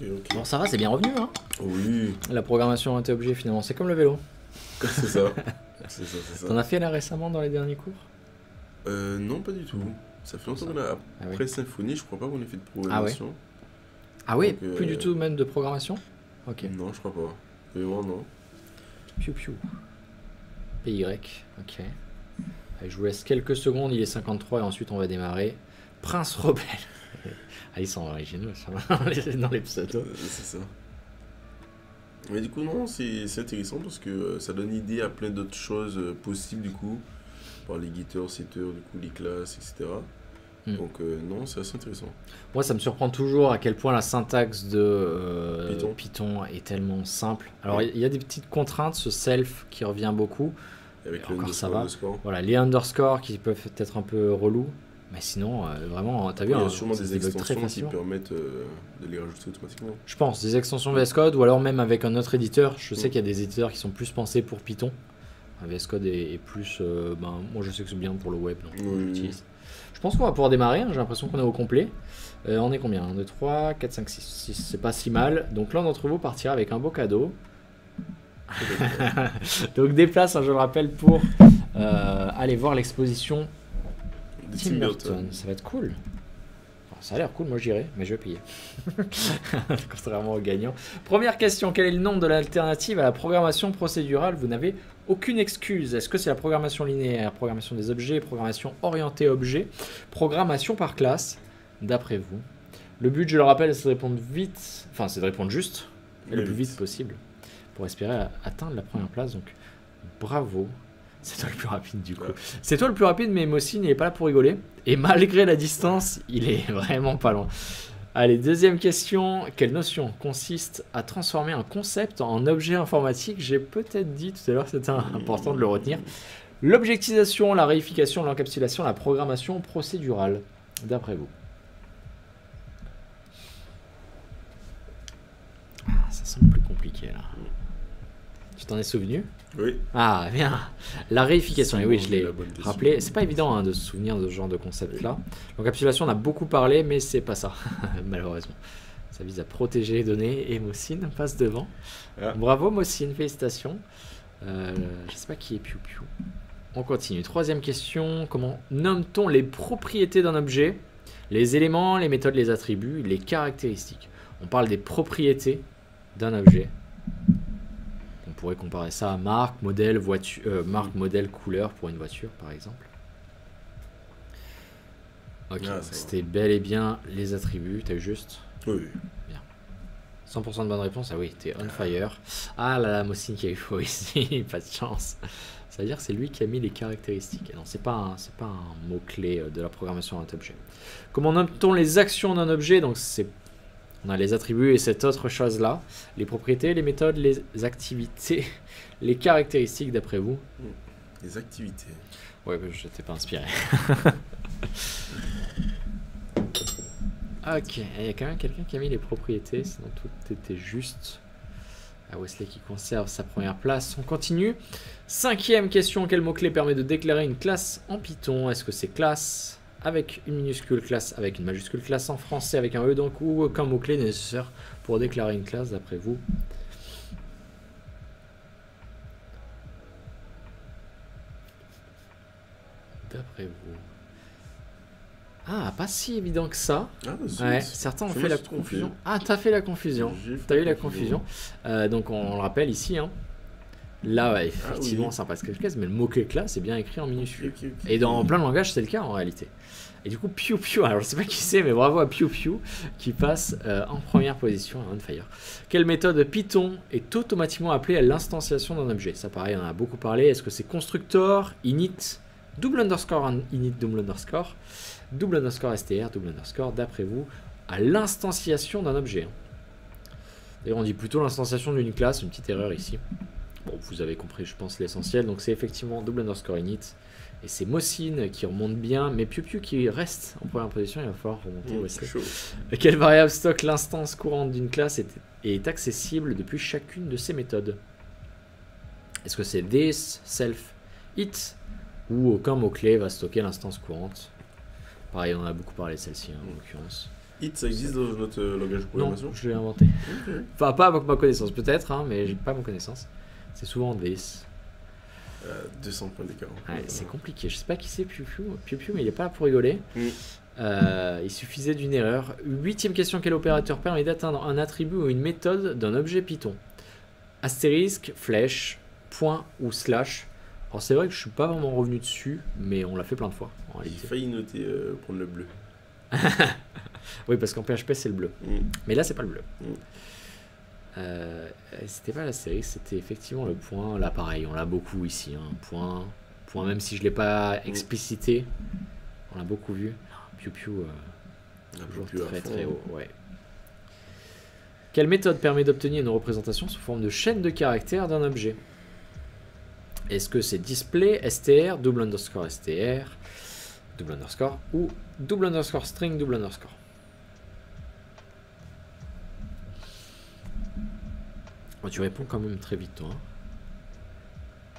Ok. Bon, ça va, c'est bien revenu, hein? Oui. La programmation orientée objet, finalement, c'est comme le vélo. C'est ça. C'est ça. T'en as fait là récemment dans les derniers cours? Non, pas du tout. Ça fait longtemps qu'on a... Après Symfony, je crois pas qu'on ait fait de programmation. Ah oui, plus du tout même de programmation? Ok. Non, je crois pas. Vraiment, non. Piu. PY, ok. Allez, je vous laisse quelques secondes, il est 53 et ensuite on va démarrer. Prince Rebelle. Ah, ils sont originaux, ça va, dans les pseudos. C'est ça. Mais du coup, non, c'est intéressant parce que ça donne idée à plein d'autres choses possibles, du coup, par les guitteurs, setters, du coup, les classes, etc. Donc, non, c'est assez intéressant. Moi, ça me surprend toujours à quel point la syntaxe de Python est tellement simple. Alors, il y a des petites contraintes, ce self qui revient beaucoup. Avec le underscore. Voilà, les underscores qui peuvent être un peu relous. Mais sinon, vraiment, t'as vu, il y a sûrement des extensions qui permettent de les rajouter automatiquement. Je pense, des extensions VS Code ou alors même avec un autre éditeur. Je sais qu'il y a des éditeurs qui sont plus pensés pour Python. VS Code est plus... moi, je sais que c'est bien pour le web, donc j'utilise. Je pense qu'on va pouvoir démarrer, hein. J'ai l'impression qu'on est au complet. On est combien? 1, 2, 3, 4, 5, 6. C'est pas si mal. Donc l'un d'entre vous partira avec un beau cadeau. Donc des places, hein, je le rappelle, pour aller voir l'exposition Tim Burton. Ça va être cool. Enfin, ça a l'air cool, moi j'irai, mais je vais payer. Contrairement aux gagnants. Première question, quel est le nom de l'alternative à la programmation procédurale? Vous n'avez aucune excuse. Est-ce que c'est la programmation linéaire, programmation des objets, programmation orientée objet, programmation par classe? D'après vous, le but, je le rappelle, c'est de répondre vite, enfin c'est de répondre juste, et le plus vite possible, pour espérer atteindre la première place. Donc bravo. C'est toi le plus rapide du coup. C'est toi le plus rapide, mais Mossine il est pas là pour rigoler. Et malgré la distance, il est vraiment pas loin. Allez, deuxième question. Quelle notion consiste à transformer un concept en objet informatique? J'ai peut-être dit tout à l'heure, c'était important de le retenir. L'objectisation, la réification, l'encapsulation, la programmation procédurale, d'après vous. Ah, ça semble plus compliqué là. Tu t'en es souvenu? Oui. Ah, bien. La réification, et oui, je l'ai rappelé. C'est pas évident hein, de se souvenir de ce genre de concept-là. L'encapsulation, on a beaucoup parlé, mais c'est pas ça, malheureusement. Ça vise à protéger les données, et Mocine passe devant. Ah. Bravo, Mocine, félicitations. Je sais pas qui est Piu Piu. On continue. Troisième question. Comment nomme-t-on les propriétés d'un objet? Les éléments, les méthodes, les attributs, les caractéristiques. On parle des propriétés d'un objet. On pourrait comparer ça à marque, modèle, marque, modèle, couleur pour une voiture, par exemple. Ok, c'était bel et bien les attributs. T'as eu juste? Oui. Bien. 100% de bonne réponse. Ah oui, t'es on fire. Ah là là, Mocine qui a eu faux ici. Pas de chance. Ça veut dire que c'est lui qui a mis les caractéristiques. Et non, c'est pas un mot-clé de la programmation d'un objet. Comment nomme-t-on les actions d'un objet? Donc on a les attributs et cette autre chose-là. Les propriétés, les méthodes, les activités, les caractéristiques d'après vous. Les activités. Ouais, je n'étais pas inspiré. Ok, il y a quand même quelqu'un qui a mis les propriétés, sinon tout était juste. Ah, Wesley qui conserve sa première place. On continue. Cinquième question, quel mot-clé permet de déclarer une classe en Python? Est-ce que c'est classe avec une minuscule, classe avec une majuscule, classe en français avec un E, donc, ou aucun mot-clé nécessaire pour déclarer une classe d'après vous? D'après vous. Ah, pas si évident que ça. Ah, ouais, certains ont fait la confusion. Ah, t'as fait la confusion. T'as eu la confusion. Donc on le rappelle ici. Hein. Là, ouais, effectivement, ça passe quelque chose, mais le mot-clé classe est bien écrit en minuscule. Okay. Et dans plein de langages, c'est le cas en réalité. Et du coup, Piu Piu, alors je sais pas qui c'est, mais bravo à Piu Piu qui passe en première position à OnFire. Quelle méthode Python est automatiquement appelée à l'instanciation d'un objet? Ça, pareil, on en a beaucoup parlé. Est-ce que c'est constructor, init, double underscore init, double underscore, double underscore str, double underscore, d'après vous, à l'instanciation d'un objet? D'ailleurs, on dit plutôt l'instanciation d'une classe, une petite erreur ici. Bon, vous avez compris, je pense, l'essentiel. Donc, c'est effectivement double underscore init. Et c'est Mocine qui remonte bien, mais Piu Piu qui reste en première position. Il va falloir remonter aussi. Quelle variable stocke l'instance courante d'une classe et est accessible depuis chacune de ces méthodes? Est-ce que c'est this, self, it, ou aucun mot-clé va stocker l'instance courante? Pareil, on en a beaucoup parlé de celle-ci, hein, en l'occurrence. It, ça existe dans notre langage de programmation? Non, je l'ai inventé. Okay. Enfin, pas avec ma connaissance, peut-être, hein, mais j'ai pas ma connaissance. C'est souvent this. 200 points d'écart. Ouais, c'est compliqué. Je sais pas qui c'est Piu Piu, mais il est pas là pour rigoler. Il suffisait d'une erreur. 8e question. Quel opérateur permet d'atteindre un attribut ou une méthode d'un objet Python? Astérisque, flèche, point ou slash. Alors c'est vrai que je suis pas vraiment revenu dessus, mais on l'a fait plein de fois. J'ai failli noter prendre le bleu. Oui, parce qu'en PHP c'est le bleu. Mais là c'est pas le bleu. C'était pas la série, c'était effectivement le point. Là pareil, on l'a beaucoup ici. Hein. Point, même si je l'ai pas explicité, on l'a beaucoup vu. Piu Piu, toujours très haut. Ouais. Quelle méthode permet d'obtenir une représentation sous forme de chaîne de caractères d'un objet? Est-ce que c'est display, str, double underscore str, double underscore, ou double underscore string, double underscore? Oh, tu réponds quand même très vite, toi. Hein.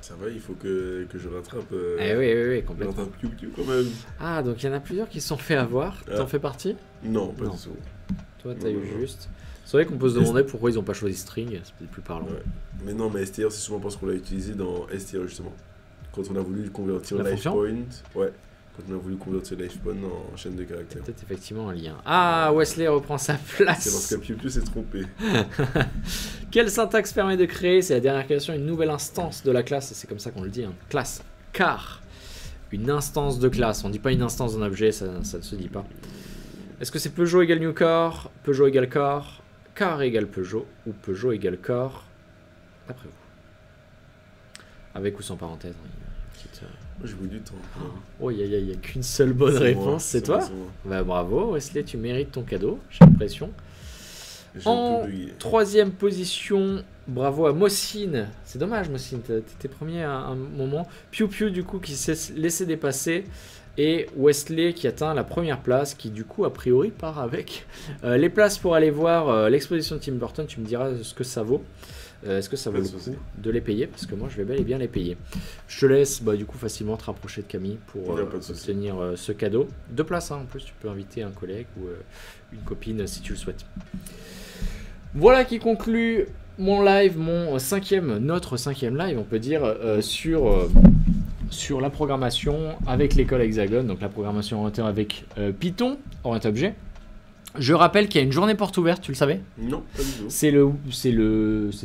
Ça va, il faut que je rattrape. Oui, complètement. Je rattrape Piu Piu quand même. Ah, donc il y en a plusieurs qui se sont fait avoir. T'en fais partie? Non, pas du tout. Toi, t'as eu juste. C'est vrai qu'on peut se demander pourquoi ils n'ont pas choisi string, c'est peut-être plus parlant. Ouais. Mais non, mais str, c'est souvent parce qu'on l'a utilisé dans str justement. Quand on a voulu convertir LivePoint. Ouais. Quand on a voulu convertir LivePoint en chaîne de caractères. Peut-être effectivement un lien. Ah, Wesley reprend sa place. C'est parce que Piu Piu s'est trompé. Quelle syntaxe permet de créer, c'est la dernière question, une nouvelle instance de la classe? C'est comme ça qu'on le dit, hein. Classe. Car une instance de classe, on ne dit pas une instance d'un objet, ça ne se dit pas. Est-ce que c'est Peugeot égale new car, Peugeot égale car, car égale Peugeot, ou Peugeot égale car, d'après vous? Avec ou sans parenthèse, hein, J'ai eu du temps. Oh, il n'y a qu'une seule bonne réponse, c'est toi? Bah, bravo, Wesley, tu mérites ton cadeau, j'ai l'impression. En troisième position, bravo à Mossine. C'est dommage, Mossine, t'étais premier à un moment. Piu Piu, du coup, qui s'est laissé dépasser. Et Wesley qui atteint la première place, qui du coup, a priori, part avec les places pour aller voir l'exposition de Tim Burton. Tu me diras ce que ça vaut. Est-ce que ça vaut le coup de les payer? Parce que moi, je vais bel et bien les payer. Je te laisse du coup facilement te rapprocher de Camille pour obtenir ce cadeau. 2 places, hein, en plus, tu peux inviter un collègue ou une copine si tu le souhaites. Voilà qui conclut mon live, notre cinquième live, on peut dire, sur la programmation avec l'école Hexagone, donc la programmation orientée avec Python, orienté objet. Je rappelle qu'il y a une journée porte ouverte, tu le savais? Non, pas du tout. C'est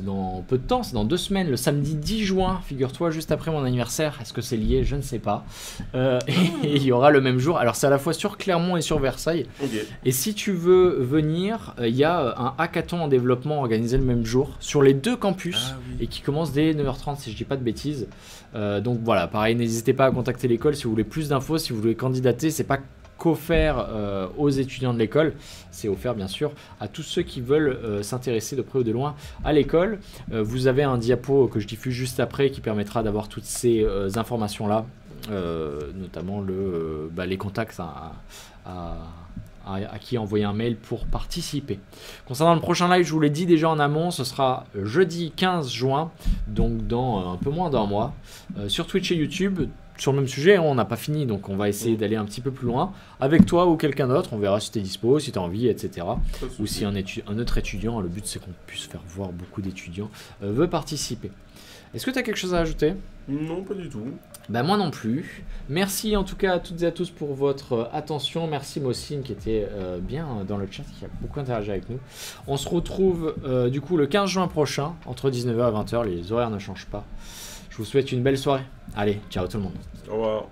dans peu de temps, c'est dans 2 semaines, le samedi 10 juin, figure-toi, juste après mon anniversaire. Est-ce que c'est lié? Je ne sais pas. Et il y aura le même jour. Alors c'est à la fois sur Clermont et sur Versailles. Okay. Et si tu veux venir, il y a un hackathon en développement organisé le même jour sur les 2 campus et qui commence dès 9h30 si je dis pas de bêtises. Donc voilà, pareil, n'hésitez pas à contacter l'école si vous voulez plus d'infos, si vous voulez candidater. C'est pas offert aux étudiants de l'école, c'est offert bien sûr à tous ceux qui veulent s'intéresser de près ou de loin à l'école. Vous avez un diapo que je diffuse juste après qui permettra d'avoir toutes ces informations là, notamment les contacts à qui envoyer un mail pour participer. Concernant le prochain live, je vous l'ai dit déjà en amont, ce sera jeudi 15 juin, donc dans un peu moins d'un mois, sur Twitch et YouTube. Sur le même sujet, on n'a pas fini, donc on va essayer d'aller un petit peu plus loin avec toi ou quelqu'un d'autre. On verra si tu es dispo, si tu as envie, etc. Ou si un autre étudiant, le but c'est qu'on puisse faire voir beaucoup d'étudiants, veut participer. Est-ce que tu as quelque chose à ajouter? Non, pas du tout. Bah moi non plus. Merci en tout cas à toutes et à tous pour votre attention. Merci Mossine qui était bien dans le chat, qui a beaucoup interagi avec nous. On se retrouve du coup le 15 juin prochain, entre 19h et 20h. Les horaires ne changent pas. Je vous souhaite une belle soirée. Allez, ciao tout le monde. Au revoir.